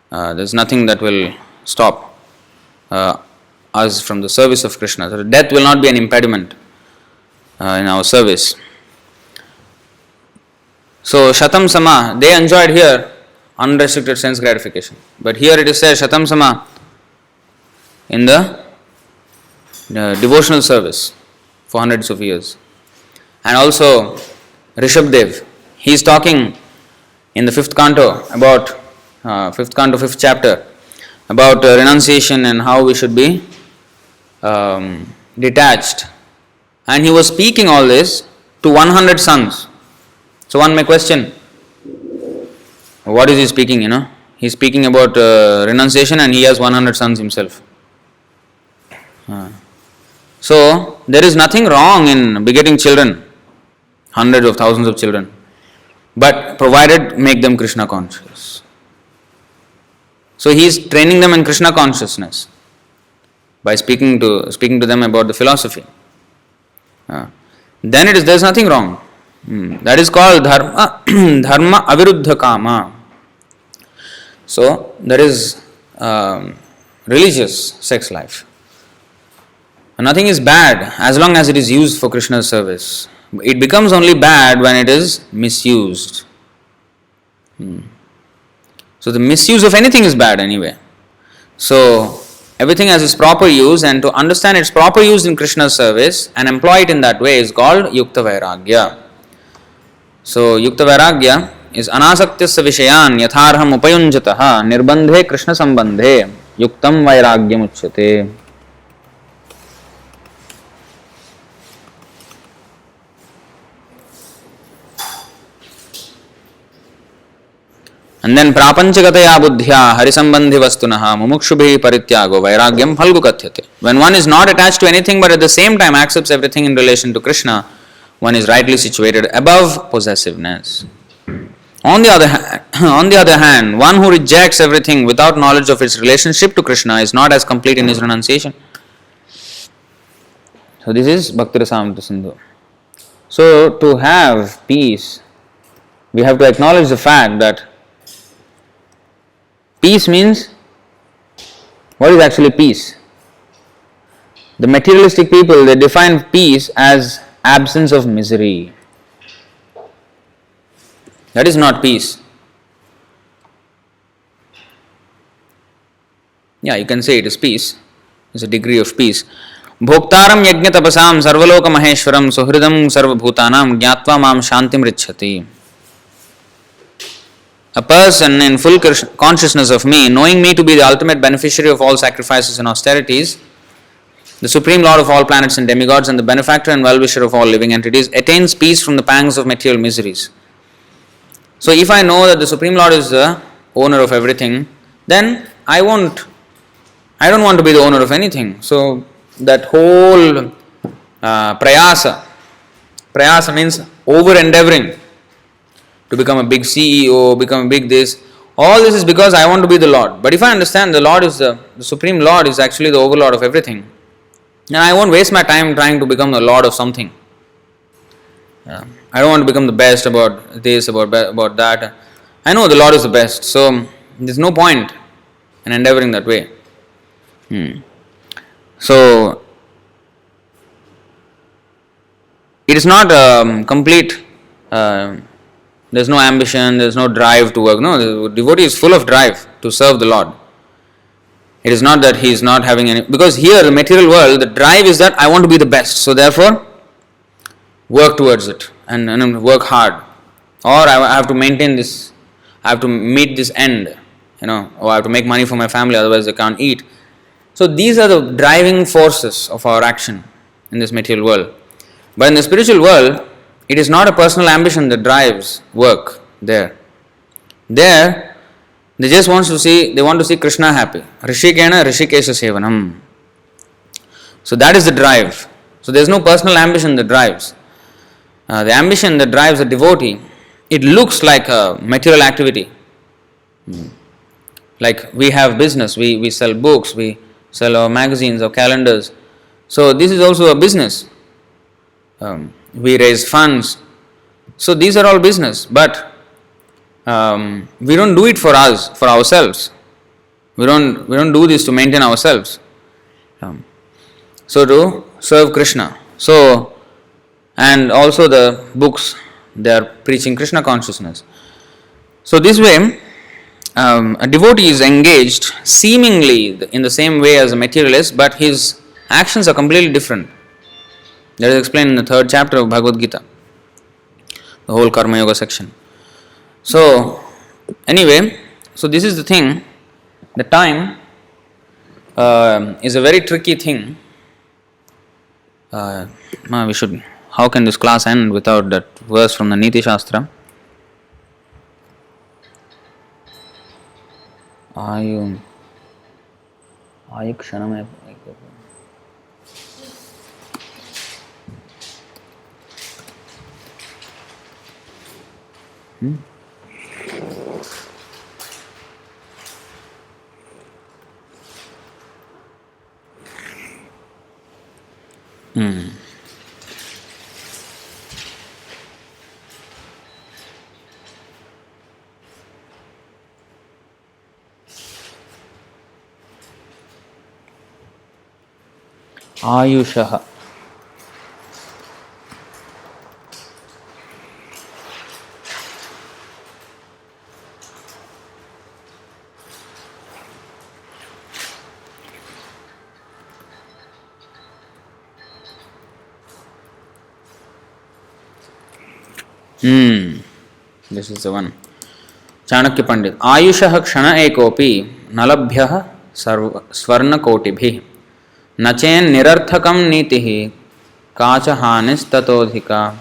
There's nothing that will stop us from the service of Krishna. So death will not be an impediment in our service. So Shatam Sama, they enjoyed here unrestricted sense gratification. But here it is said Shatam Sama in the devotional service for hundreds of years. And also Rishabdev, he is talking in the 5th canto about 5th chapter about renunciation and how we should be detached, and he was speaking all this to 100 sons. So one may question, what is he speaking, He's speaking about renunciation and he has 100 sons himself. So there is nothing wrong in begetting children, hundreds of thousands of children, but provided make them Krishna conscious. So he is training them in Krishna consciousness by speaking to them about the philosophy. Then there is nothing wrong. That is called dharma aviruddha kama. So there is religious sex life. Nothing is bad as long as it is used for Krishna's service. It becomes only bad when it is misused. So the misuse of anything is bad anyway. So everything has its proper use, and to understand its proper use in Krishna's service and employ it in that way is called yukta vairagya. So yukta vairagya is anasaktya vishayan yatharham upayunjataha nirbandhe Krishna sambandhe yuktam vairagyam uchyate. And then prapanchakataya buddhya harisambandhi vastunaha mumukshubhi parityago vairagyam phalgu kathyate. When one is not attached to anything but at the same time accepts everything in relation to Krishna, one is rightly situated above possessiveness. On the other hand, one who rejects everything without knowledge of its relationship to Krishna is not as complete in his renunciation. So this is Bhakti Rasamrita Sindhu. So to have peace, we have to acknowledge the fact that peace means, what is actually peace? The materialistic people, they define peace as absence of misery. That is not peace. Yeah, you can say it is peace. It's a degree of peace. Bhoktaram yajna tapasam sarvaloka maheshwaram suhridam sarvabhutanam jnatva mam shantim richhati. A person in full consciousness of me, knowing me to be the ultimate beneficiary of all sacrifices and austerities, the Supreme Lord of all planets and demigods, and the benefactor and well-wisher of all living entities, attains peace from the pangs of material miseries. So if I know that the Supreme Lord is the owner of everything, then I don't want to be the owner of anything. So that whole prayasa means over-endeavoring to become a big CEO, become a big this. All this is because I want to be the Lord. But if I understand the Supreme Lord is actually the overlord of everything, then I won't waste my time trying to become the Lord of something. I don't want to become the best about this, about that. I know the Lord is the best, so there's no point in endeavoring that way. So it is not complete. There's no ambition, there's no drive to work. No, the devotee is full of drive to serve the Lord. It is not that he is not having any, because here, the material world, the drive is that I want to be the best. So therefore, work towards it and work hard. Or I have to maintain this, I have to meet this end, or I have to make money for my family, otherwise I can't eat. So these are the driving forces of our action in this material world. But in the spiritual world, it is not a personal ambition that drives work there. There, they just want to see Krishna happy. Rishikena Rishikesha Sevanam. So that is the drive. So there is no personal ambition that drives. The ambition that drives a devotee, it looks like a material activity. Like we have business, we sell books, we sell our magazines or calendars. So this is also a business. We raise funds. So these are all business, but we don't do it for us, for ourselves. We don't do this to maintain ourselves. So to serve Krishna. So, and also the books, they are preaching Krishna consciousness. So this way, a devotee is engaged seemingly in the same way as a materialist, but his actions are completely different. That is explained in the 3rd chapter of Bhagavad Gita, the whole Karma Yoga section. So, anyway, so this is the thing. The time is a very tricky thing. We should. How can this class end without that verse from the Niti Shastra? Ayu Kshanam. Ayushaha. This is the one. Chanakya Pandit. Ayushah kshana ekopi nalabhyah swarna kotibhi nachen nirarthakam nitihi kacha hanis tatodhika.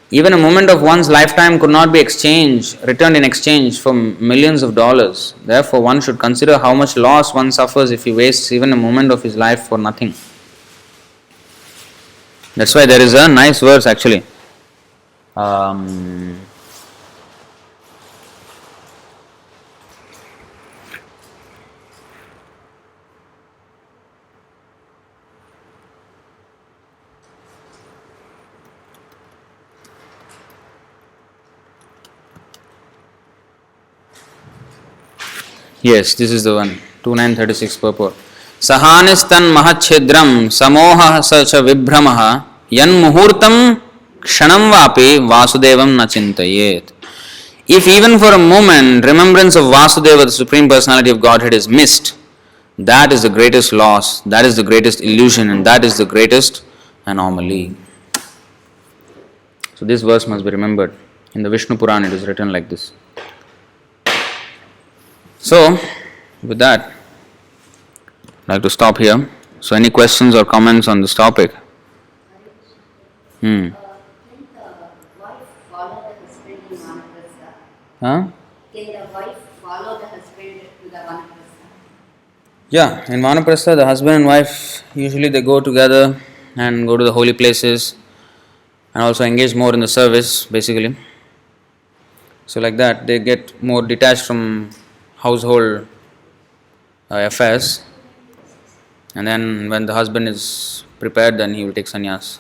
Even a moment of one's lifetime could not be returned in exchange for millions of dollars. Therefore, one should consider how much loss one suffers if he wastes even a moment of his life for nothing. That's why there is a nice verse actually. Yes, this is the one. 2936 purport. Sahanistan mahachedram samoha sacha vibhramaha yan muhurtam kshanam vapi vasudevam nachintayet. If even for a moment remembrance of Vasudeva, the Supreme Personality of Godhead, is missed, that is the greatest loss, that is the greatest illusion, and that is the greatest anomaly. So this verse must be remembered. In the Vishnu Purana it is written like this. So, with that, I'd like to stop here. So, any questions or comments on this topic? Can the wife follow the husband in Vanaprastha? Huh? Can the wife follow the husband to the Vanaprastha? Yeah, in Vanaprastha, the husband and wife usually they go together and go to the holy places and also engage more in the service, basically. So, like that, they get more detached from household affairs, and then when the husband is prepared, then he will take sannyas.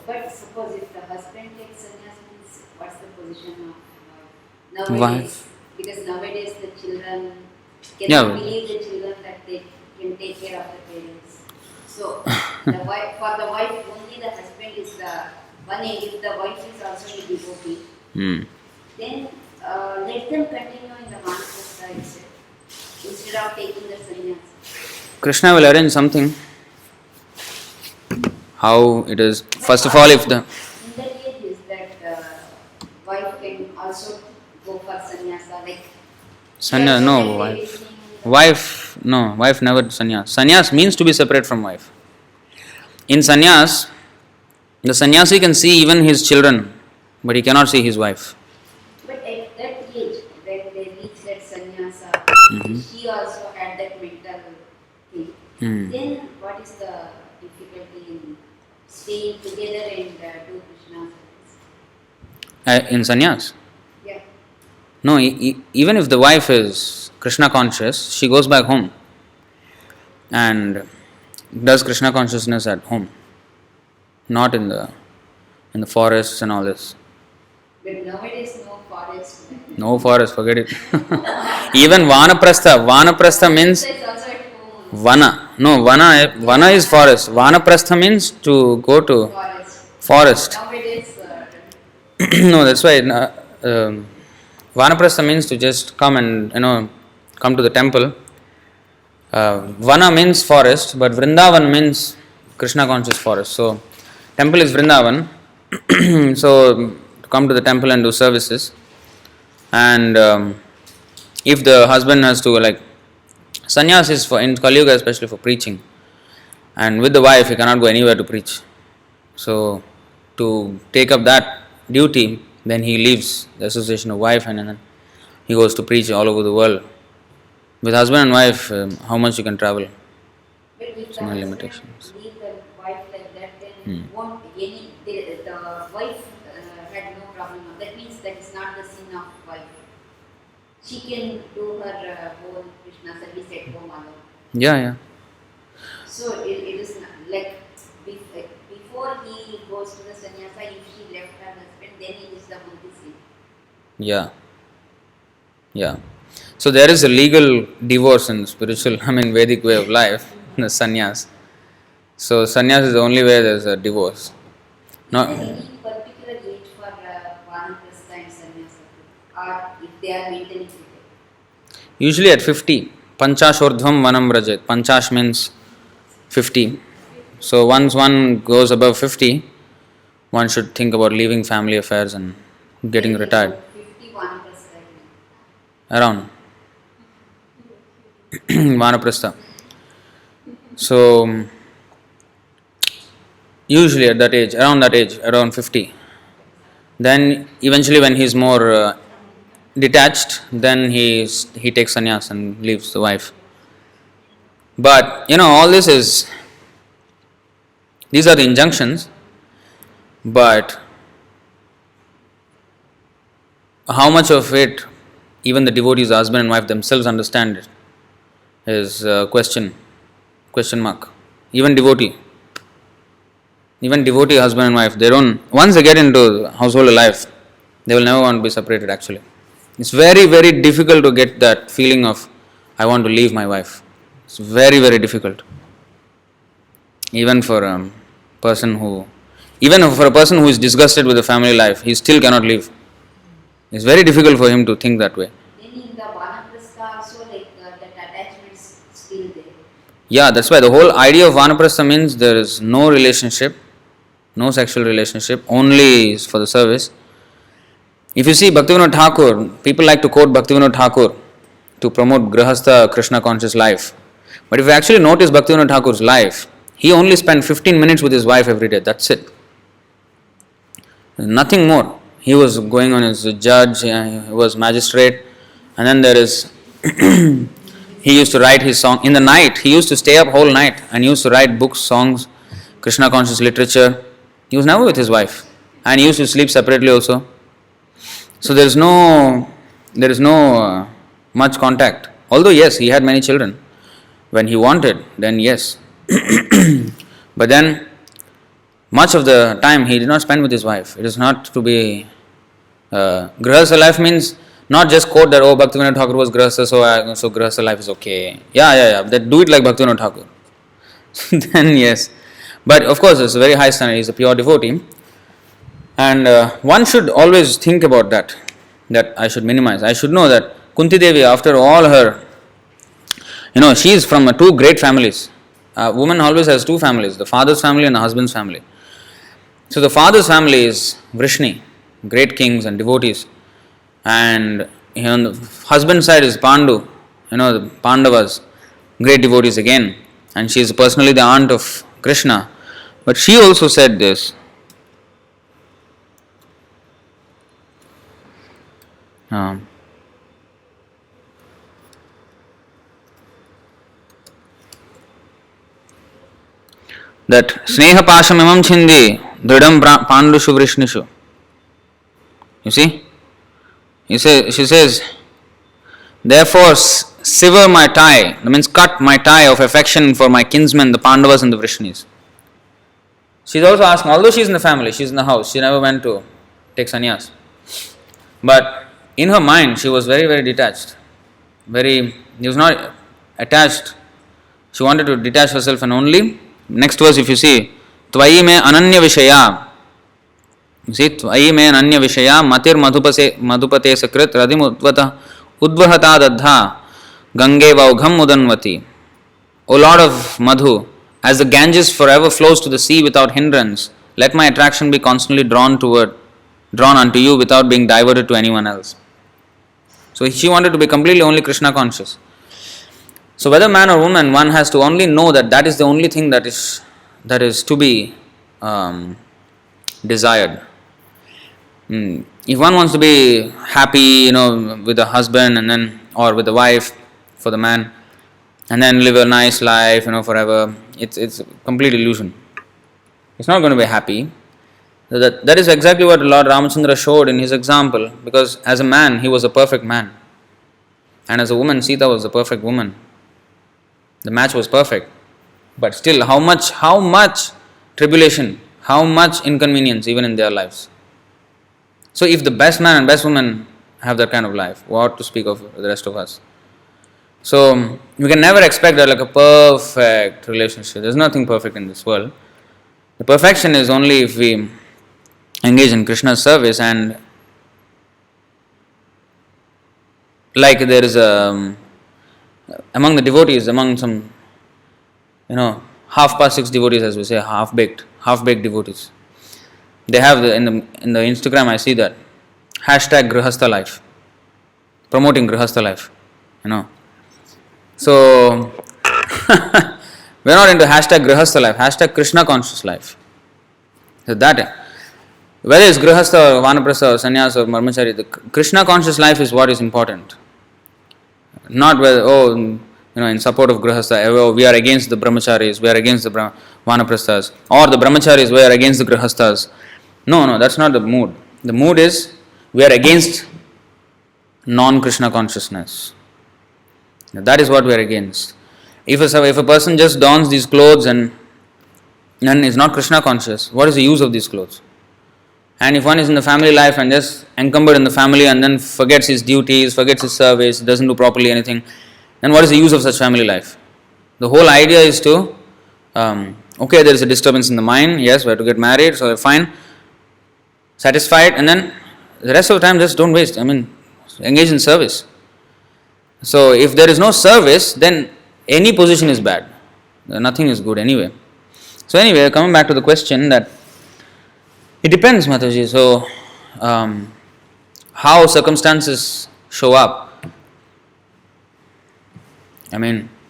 But suppose if the husband takes sannyas, means what's the position of nowadays? Because nowadays the children cannot believe the children that they can take care of the parents. So for the wife only the husband is the one aid. If the wife is also a devotee, then let them continue in the Vanaprastha instead of taking the sannyas. Krishna will arrange something. How it is. First of all, if the in that age is that wife can also go for sannyasa, like sannyas, no wife never sannyas. Sannyas means to be separate from wife. In sannyas, the sannyasi can see even his children, but he cannot see his wife. But at that age, when they reach that sannyasa, she also had that mental thing. Then what is the difficulty in staying together and do Krishna service? In sannyas? Yeah. No, even if the wife is Krishna conscious, she goes back home and does Krishna consciousness at home, not in the forests and all this. But nowadays no forest. No forest, forget it. Even Vanaprastha means It's also at home. Vana is forest. Vanaprastha means to go to forest. Nowadays, No, that's why Vanaprastha means to just come and come to the temple. Vana means forest, but Vrindavan means Krishna conscious forest. So temple is Vrindavan. So to come to the temple and do services. And if the husband has to sannyas is for in Kali Yuga especially for preaching, and with the wife he cannot go anywhere to preach. So to take up that duty, then he leaves the association of wife and then he goes to preach all over the world. With husband and wife, how much you can travel? But if So the many husband limitations. leave the wife like that, then won't any the wife had no problem. That means that is not the sin of wife. She can do her whole Krishna service at home alone. Yeah. So it is not, like before he goes to the sannyasa, if she left her husband, then it is the only sin. Yeah. So there is a legal divorce in spiritual, Vedic way of life, the sannyas. So sannyas is the only way there is a divorce. Is there any particular age for vanaprastha and sannyasa, or if they are mentally fit? Usually at 50. Panchashordhvam vanam vrajet. Panchash means 50. So once one goes above 50, one should think about leaving family affairs and getting retired. 50 vanaprastha. Around Vanaprastha. So usually at that age, around 50. Then eventually when he is more detached, then he takes sannyas and leaves the wife. But all this these are the injunctions, but how much of it even the devotees, husband and wife themselves understand it is question mark. Even devotee husband and wife, they don't, once they get into household life, they will never want to be separated actually. It's very, very difficult to get that feeling of I want to leave my wife. It's very, very difficult. Even for a person who is disgusted with the family life, he still cannot leave. It's very difficult for him to think that way. Then in the vanaprastha also, that attachment is still there. Yeah, that's why the whole idea of vanaprastha means there is no relationship, no sexual relationship, only is for the service. If you see Bhaktivinoda Thakur, people like to quote Bhaktivinoda Thakur to promote Grahastha Krishna conscious life. But if you actually notice Bhaktivinoda Thakur's life, he only spent 15 minutes with his wife every day, that's it. Nothing more. He was going on as a judge, he was magistrate, and then there is, he used to write his song. In the night, he used to stay up whole night and he used to write books, songs, Krishna conscious literature. He was never with his wife and he used to sleep separately also. So there is no much contact. Although yes, he had many children. When he wanted, then yes. But then, much of the time he did not spend with his wife. It is not to be... Grahastha life means not just quote that, Bhaktivinoda Thakur was Grahastha, so Grahastha life is okay. Yeah. That do it like Bhaktivinoda Thakur. Then yes. But of course, it's a very high standard. He is a pure devotee. And one should always think about that I should minimize. I should know that Kunti Devi, after all her, she is from two great families. A woman always has two families, the father's family and the husband's family. So the father's family is Vrishni, great kings and devotees. And on the husband's side is Pandu, the Pandavas, great devotees again. And she is personally the aunt of Krishna. But she also said this. That Sneha Pasham Imam Chindi Dridam Pandushu Vrishnishu. You see? She says, therefore sever my tie, that means cut my tie of affection for my kinsmen, the Pandavas and the Vrishnis. She is also asking, although she is in the family, she is in the house, she never went to take sannyas. But in her mind, she was very, very detached. She was not attached. She wanted to detach herself and only, next verse if you see, Tvayi me ananya vishaya. You see, Tvayi me ananya vishaya matir madhupate sakrit radim udvahata dadha gange vaugham udanvati. O Lord of Madhu, as the Ganges forever flows to the sea without hindrance, let my attraction be constantly drawn unto you without being diverted to anyone else. So she wanted to be completely only Krishna conscious. So whether man or woman, one has to only know that that is the only thing that is to be desired. If one wants to be happy, with a husband and then or with a wife for the man, and then live a nice life, forever, it's a complete illusion. It's not going to be happy. That is exactly what Lord Ramachandra showed in his example, because as a man, he was a perfect man. And as a woman, Sita was a perfect woman. The match was perfect. But still, how much tribulation, how much inconvenience even in their lives. So if the best man and best woman have that kind of life, what to speak of the rest of us? So we can never expect that like a perfect relationship. There's nothing perfect in this world. The perfection is only if we engage in Krishna's service, and like there is among the devotees, among some, half past 6 devotees, as we say, half-baked devotees. They have in the Instagram, I see that hashtag Grihastha life, promoting Grihastha life, So we're not into hashtag Grihastha life, hashtag Krishna conscious life. So that, whether it's Grihastha or Vanaprastha or Sannyas or Brahmachari, the Krishna conscious life is what is important. Not whether, in support of Grihastha, we are against the Brahmacharis, we are against the Vanaprasthas, or the Brahmacharis, we are against the Grihasthas. No, that's not the mood. The mood is, we are against non-Krishna consciousness. That is what we are against. If a person just dons these clothes and is not Krishna conscious, what is the use of these clothes? And if one is in the family life and just encumbered in the family and then forgets his duties, forgets his service, doesn't do properly anything, then what is the use of such family life? The whole idea is to, there is a disturbance in the mind, yes, we have to get married, so fine, satisfied, and then the rest of the time just don't waste, engage in service. So if there is no service, then any position is bad. Nothing is good anyway. So anyway, coming back to the question that it depends, Mataji. So, how circumstances show up.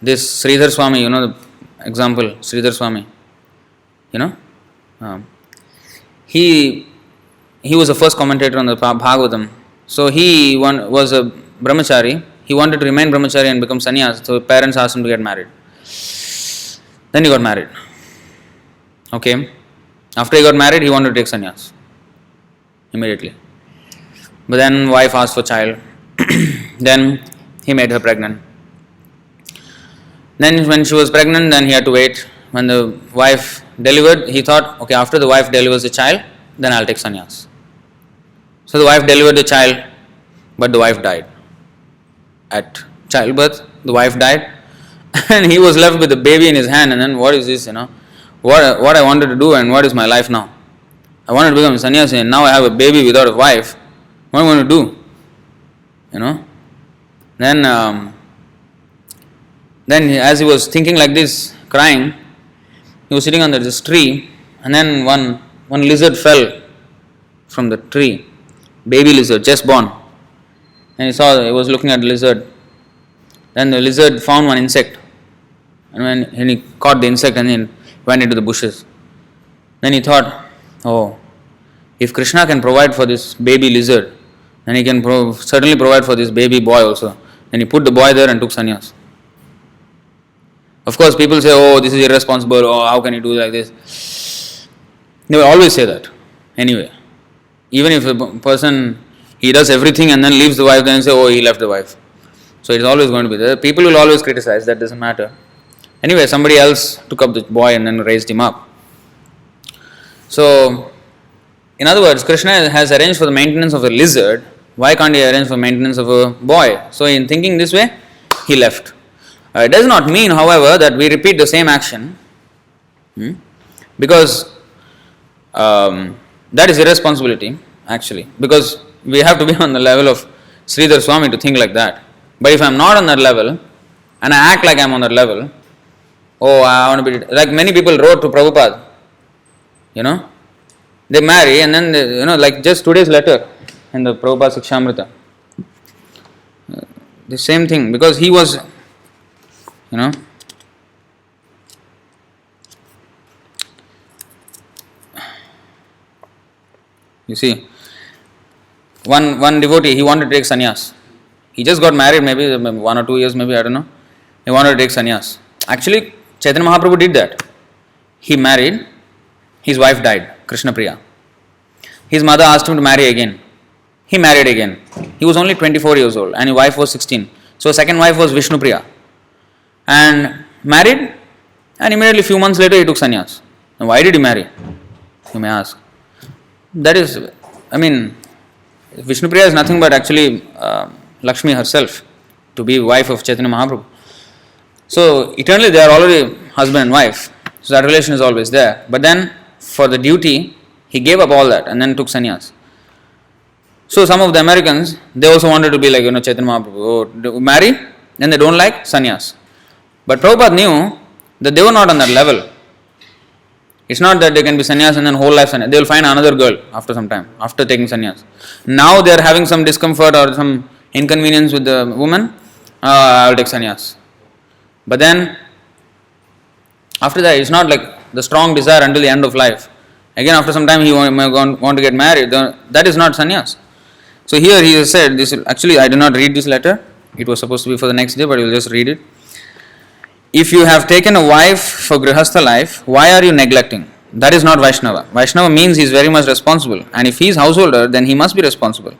This Sridhar Swami, the example, Sridhar Swami, he was the first commentator on the Bhagavatam. So he was a brahmachari. He wanted to remain brahmachari and become sannyas. So parents asked him to get married. Then he got married. Okay. After he got married, he wanted to take sannyas immediately. But then wife asked for child. Then he made her pregnant. Then when she was pregnant, then he had to wait. When the wife delivered, he thought, okay, after the wife delivers the child, then I'll take sannyas. So the wife delivered the child, but the wife died. At childbirth, the wife died, and he was left with the baby in his hand. And then what is this, What I wanted to do and what is my life now? I wanted to become a sannyasi and now I have a baby without a wife. What am I going to do? Then as he was thinking like this, crying, he was sitting under this tree, and then one lizard fell from the tree. Baby lizard, just born. And he was looking at the lizard. Then the lizard found one insect. And when he caught the insect and then went into the bushes. Then he thought, if Krishna can provide for this baby lizard, then he can certainly provide for this baby boy also. Then he put the boy there and took sannyas. Of course, people say, this is irresponsible, how can he do like this? They will always say that. Anyway, even if a person, he does everything and then leaves the wife, then say, he left the wife. So it's always going to be there. People will always criticize, that doesn't matter. Anyway, somebody else took up the boy and then raised him up. So, in other words, Krishna has arranged for the maintenance of a lizard. Why can't he arrange for maintenance of a boy? So, in thinking this way, he left. It does not mean, however, that we repeat the same action, because that is irresponsibility, actually. Because we have to be on the level of Sridhar Swami to think like that. But if I am not on that level, and I act like I am on that level, I want to be, like many people wrote to Prabhupada, they marry and then, like just today's letter in the Prabhupada Sikshamrita. The same thing, because he was You know? You see, one devotee, he wanted to take sannyas. He just got married, maybe 1 or 2 years, maybe, I don't know. He wanted to take sannyas. Actually, Chaitanya Mahaprabhu did that. He married, his wife died, Krishna Priya. His mother asked him to marry again. He married again. He was only 24 years old and his wife was 16. So second wife was Vishnu Priya. And married, and immediately few months later he took sannyas. Now why did he marry? You may ask. That is, Vishnu Priya is nothing but actually Lakshmi herself, to be wife of Chaitanya Mahaprabhu. So eternally they are already husband and wife. So that relation is always there. But then for the duty, he gave up all that and then took sannyas. So some of the Americans, they also wanted to be like, Chaitanya Mahaprabhu. Marry, then they don't like sannyas. But Prabhupada knew that they were not on that level. It's not that they can be sannyas and then whole life sannyas. They will find another girl after some time, after taking sannyas. Now they are having some discomfort or some inconvenience with the woman, I will take sannyas. But then, after that, it's not like the strong desire until the end of life. Again, after some time, he may want to get married. That is not sannyas. So here he has said, this. Actually I did not read this letter. It was supposed to be for the next day, but I will just read it. If you have taken a wife for grihastha life, why are you neglecting? That is not Vaishnava. Vaishnava means he is very much responsible. And if he is householder, then he must be responsible.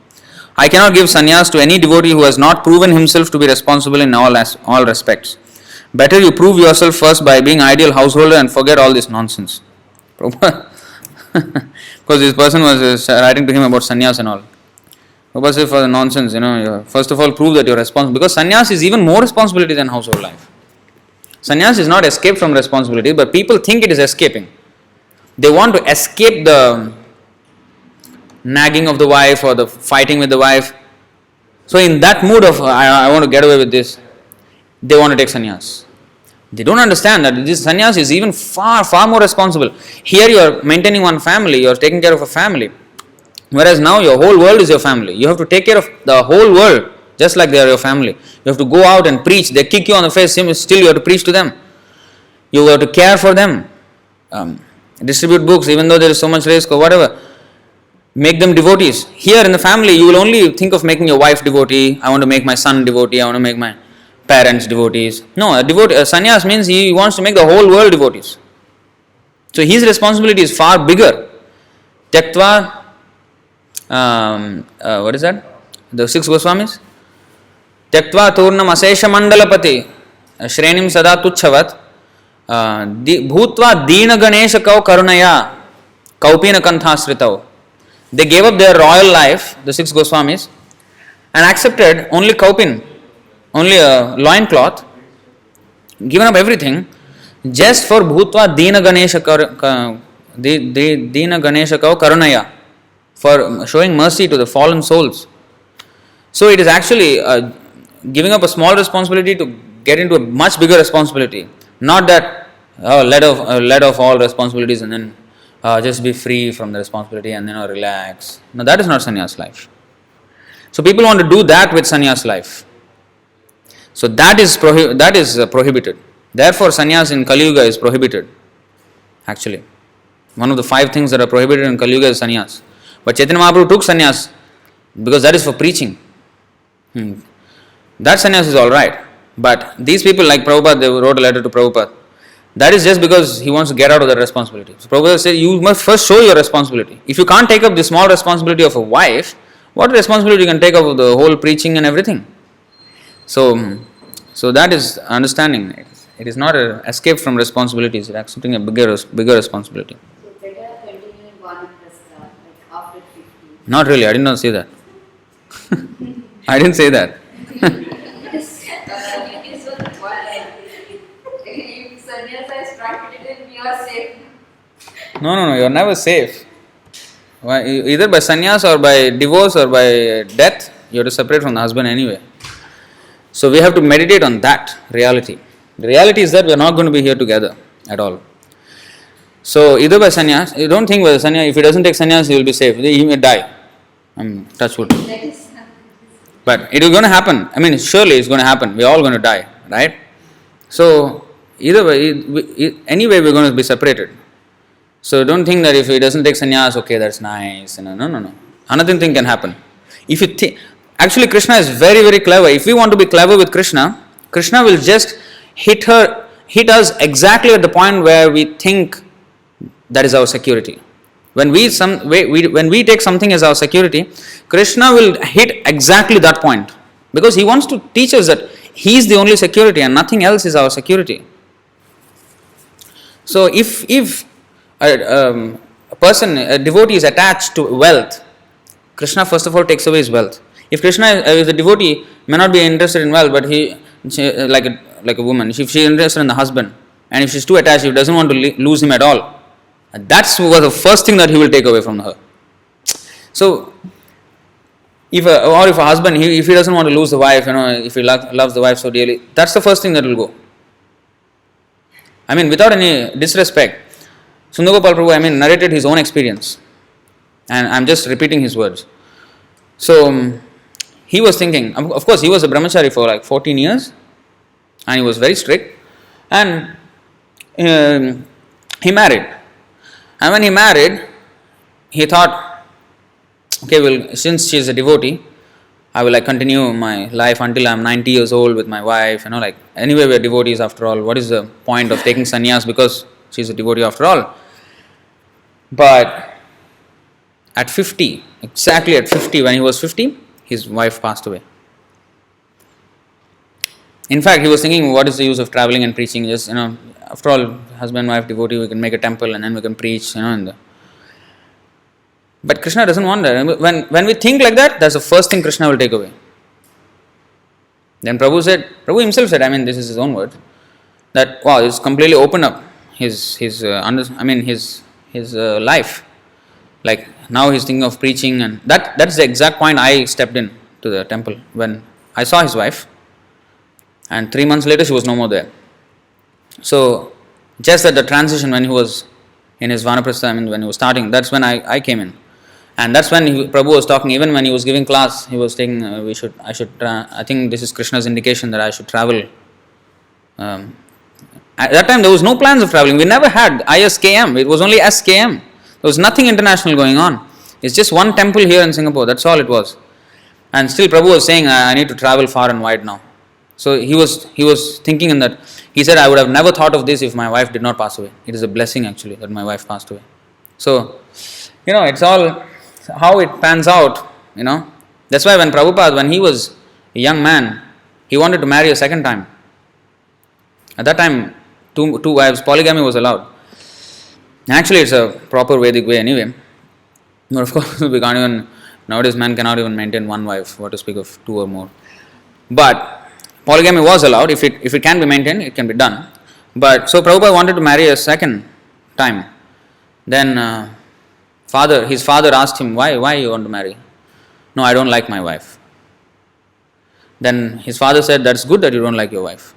I cannot give sannyas to any devotee who has not proven himself to be responsible in all respects. Better you prove yourself first by being ideal householder and forget all this nonsense. Because this person was writing to him about sannyas and all. Prabhupada said, for the nonsense, first of all prove that you are responsible. Because sannyas is even more responsibility than household life. Sannyas is not escape from responsibility, but people think it is escaping. They want to escape the nagging of the wife or the fighting with the wife. So in that mood of, I want to get away with this, they want to take sannyas. They don't understand that this sannyas is even far, far more responsible. Here you are maintaining one family, you are taking care of a family. Whereas now your whole world is your family. You have to take care of the whole world just like they are your family. You have to go out and preach. They kick you on the face, still you have to preach to them. You have to care for them. Distribute books even though there is so much risk or whatever. Make them devotees. Here in the family you will only think of making your wife devotee. I want to make my son devotee. I want to make my parents devotees. No, a sannyas means he wants to make the whole world devotees. So his responsibility is far bigger. Tattvavit, what is that? The 6 Goswamis? Tattvavit turnam asesha mandalapati shrenim sada tuchhavat bhutva dina ganesha kau karunaya kaupina kanthasritau. They gave up their royal life, the 6 Goswamis, and accepted only kaupin, only a loincloth, given up everything, just for bhutva dina ganesha kau karunaya, for showing mercy to the fallen souls. So it is actually giving up a small responsibility to get into a much bigger responsibility. Not that let off all responsibilities and then just be free from the responsibility and then relax. No, that is not sannyas life. So people want to do that with sannyas life. So that is prohibited. Therefore sannyas in Kali Yuga is prohibited. Actually, one of the 5 things that are prohibited in Kali Yuga is sannyas. But Chaitanya Mahaprabhu took sannyas because that is for preaching. That sannyas is alright. But these people like Prabhupada, they wrote a letter to Prabhupada. That is just because he wants to get out of that responsibility. So Prabhupada said, you must first show your responsibility. If you can't take up the small responsibility of a wife, what responsibility you can take up of the whole preaching and everything? So that is understanding. It is not an escape from responsibilities. It is accepting a bigger responsibility. So better continuing Vanaprastha, like after 50. Not really. I did not say that. I didn't say that. If sannyasa is practiced, we are safe. No, you are never safe. Either by sannyas or by divorce or by death, you have to separate from the husband anyway. So we have to meditate on that reality. The reality is that we are not going to be here together at all. So either by sannyas, you don't think by sannyas, if he doesn't take sannyas, he will be safe. He may die. Touch wood. But it is going to happen. Surely it's going to happen. We are all going to die, right? So, either way, anyway we're going to be separated. So don't think that if he doesn't take sannyas, okay, that's nice. No. Another thing can happen. If you actually, Krishna is very, very clever. If we want to be clever with Krishna, Krishna will just hit us exactly at the point where we think that is our security. When we take something as our security, Krishna will hit exactly that point, because he wants to teach us that he is the only security and nothing else is our security. So if a devotee is attached to wealth, Krishna first of all takes away his wealth. If the devotee may not be interested in wealth, but like a woman, if she is interested in the husband, and if she is too attached, she doesn't want to lose him at all, that's the first thing that he will take away from her. So, if a husband, if he doesn't want to lose the wife, if he loves the wife so dearly, that's the first thing that will go. I mean, without any disrespect, Sundar Prabhu, narrated his own experience, and I'm just repeating his words. So, he was thinking, of course, he was a brahmachari for like 14 years, and he was very strict, and he married. And when he married, he thought, okay, well, since she is a devotee, I will continue my life until I am 90 years old with my wife. Anyway, we are devotees after all. What is the point of taking sannyas because she is a devotee after all? But at 50, exactly at 50, when he was 50, his wife passed away. In fact, he was thinking, what is the use of traveling and preaching? Just, after all, husband, wife, devotee, we can make a temple and then we can preach, But Krishna doesn't want that. When we think like that, that's the first thing Krishna will take away. Then Prabhu himself said, this is his own words, that wow, it's completely opened up his life. Like now he's thinking of preaching, and that's the exact point I stepped in to the temple when I saw his wife, and 3 months later she was no more there. So just at the transition when he was in his Vanaprastha, when he was starting, that's when I came in. And that's when Prabhu was talking, even when he was giving class, he was saying, I think this is Krishna's indication that I should travel. At that time, there was no plans of traveling. We never had ISKM. It was only SKM. There was nothing international going on. It's just one temple here in Singapore. That's all it was. And still Prabhu was saying, I need to travel far and wide now. So he was thinking in that. He said, I would have never thought of this if my wife did not pass away. It is a blessing actually that my wife passed away. So, it's all how it pans out, That's why when Prabhupada, when he was a young man, he wanted to marry a second time. At that time, two wives, polygamy was allowed. Actually, it's a proper Vedic way anyway. But of course, nowadays man cannot even maintain one wife, what to speak of two or more. But polygamy was allowed. If it can be maintained, it can be done. But so Prabhupada wanted to marry a second time. Then his father asked him, why you want to marry? No, I don't like my wife. Then his father said, that's good that you don't like your wife.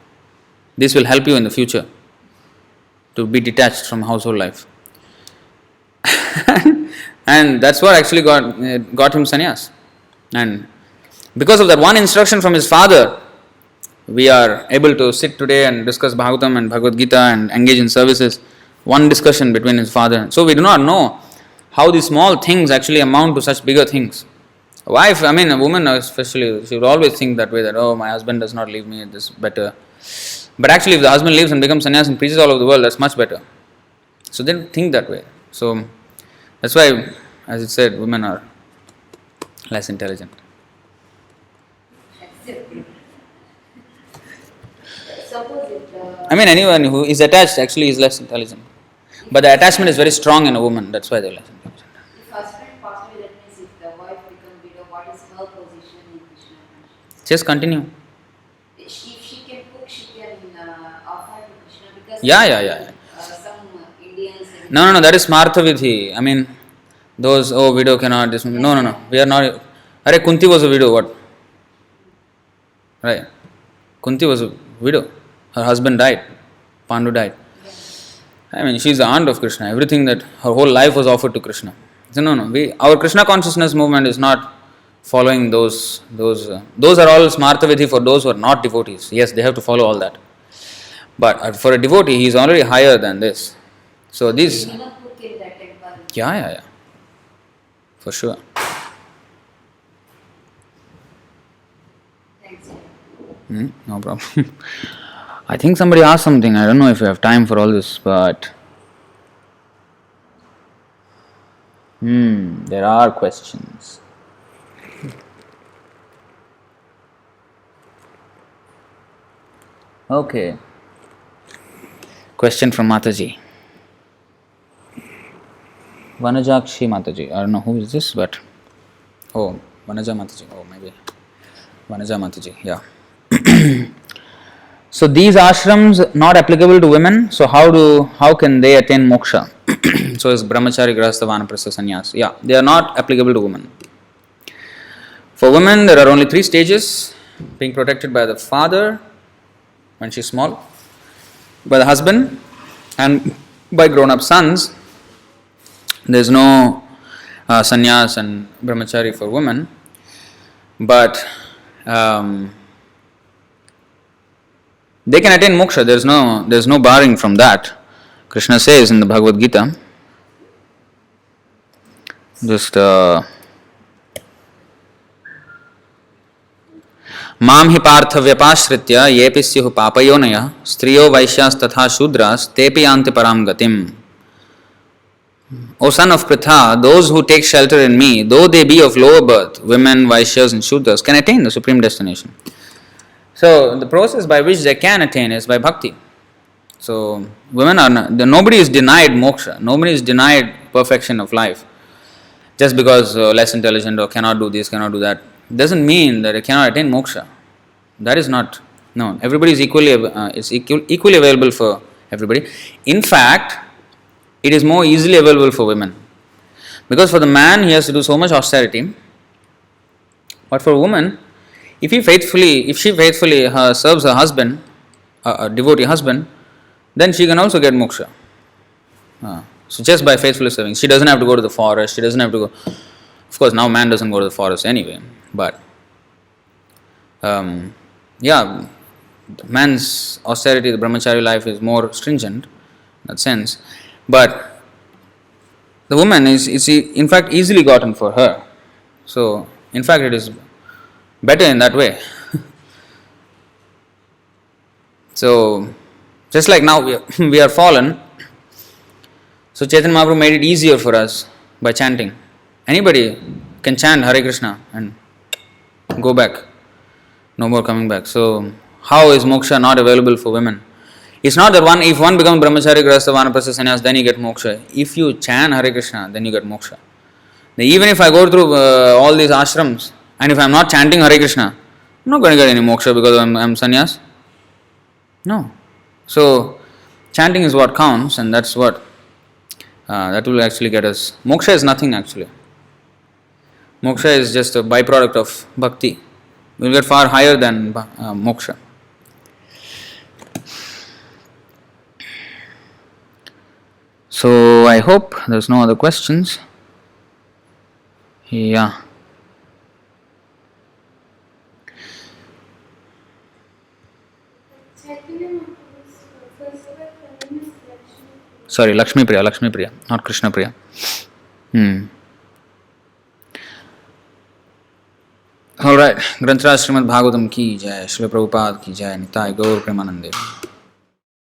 This will help you in the future to be detached from household life. And that's what actually got him sannyas. And because of that one instruction from his father, we are able to sit today and discuss Bhagavatam and Bhagavad Gita and engage in services. One discussion between his father. So we do not know how these small things actually amount to such bigger things. A wife, a woman especially, she would always think that way, that my husband does not leave me, this is better. But actually if the husband leaves and becomes sannyas and preaches all over the world, that's much better. So they don't think that way. So that's why, as it said, women are less intelligent. Anyone who is attached actually is less intelligent. But the attachment is very strong in a woman, that's why they're less intelligent. If husband passed away, that means if the wife becomes widow, what is her position in Krishna consciousness? Just continue. If she can cook, she can offer to Krishna, because Yeah. some Indians... No, that is Smartha Vidhi. Those, widow cannot, this, no, we are not... Kunti was a widow, what? Right. Kunti was a widow. Her husband died. Pandu died. She is the aunt of Krishna. Everything that her whole life was offered to Krishna. So no. Our Krishna consciousness movement is not following those are all Smartha Vidhi for those who are not devotees. Yes, they have to follow all that. But for a devotee, he is already higher than this. So these... Anyone who can that temple. Yeah. For sure. Thanks. No problem. I think somebody asked something. I don't know if we have time for all this, but... there are questions. Okay. Question from Mataji. Vanajakshi Mataji. I don't know who is this, but... Oh, Vanaja Mataji. Oh, maybe. Vanaja Mataji, yeah. So these ashrams not applicable to women, so how can they attain moksha? So is brahmachari, grahastha, vanaprastha, sannyas. Yeah, they are not applicable to women. For women, there are only 3 stages: being protected by the father when she is small, by the husband, and by grown-up sons. There is no sannyas and brahmachari for women, but they can attain moksha. There is no barring from that. Krishna says in the Bhagavad Gita, just Mam hi partha vyapashritya yepi syuh papayonaya striyo vaishyas tatha shudras tepi yanti param gatim. O son of Pritha, those who take shelter in me, though they be of lower birth, women, vaishyas and shudras, can attain the supreme destination. So the process by which they can attain is by bhakti. So women are not, nobody is denied moksha, nobody is denied perfection of life. Just because less intelligent or cannot do this, cannot do that, doesn't mean that they cannot attain moksha. That is not, no, everybody is equally available for everybody. In fact, it is more easily available for women. Because for the man, he has to do so much austerity. But for a woman, if she faithfully serves her husband, a devotee husband, then she can also get moksha. So just by faithfully serving, she doesn't have to go to the forest, she doesn't have to go. Of course, now man doesn't go to the forest anyway, but the man's austerity, the brahmachari life is more stringent in that sense. But the woman is in fact easily gotten for her. So in fact it is better in that way. So just like now we are fallen, so Chaitanya Mahaprabhu made it easier for us by chanting. Anybody can chant Hare Krishna and go back, no more coming back. So how is moksha not available for women? It's not that if one becomes brahmachari, grahastha, vanaprastha, sannyas, then you get moksha. If you chant Hare Krishna, then you get moksha. Even if I go through all these ashrams and if I am not chanting Hare Krishna, I'm not going to get any moksha because I'm sannyas. No. So chanting is what counts, and that's what that will actually get us. Moksha is nothing actually. Moksha is just a byproduct of bhakti. We will get far higher than moksha. So I hope there's no other questions. Yeah. Sorry, Lakshmi Priya, not Krishna Priya. Alright, Grantaraj Śrīmad Bhāgavatam ki Jaya Srila Prabhupada ki Jaya Nitai Gaur Premanande.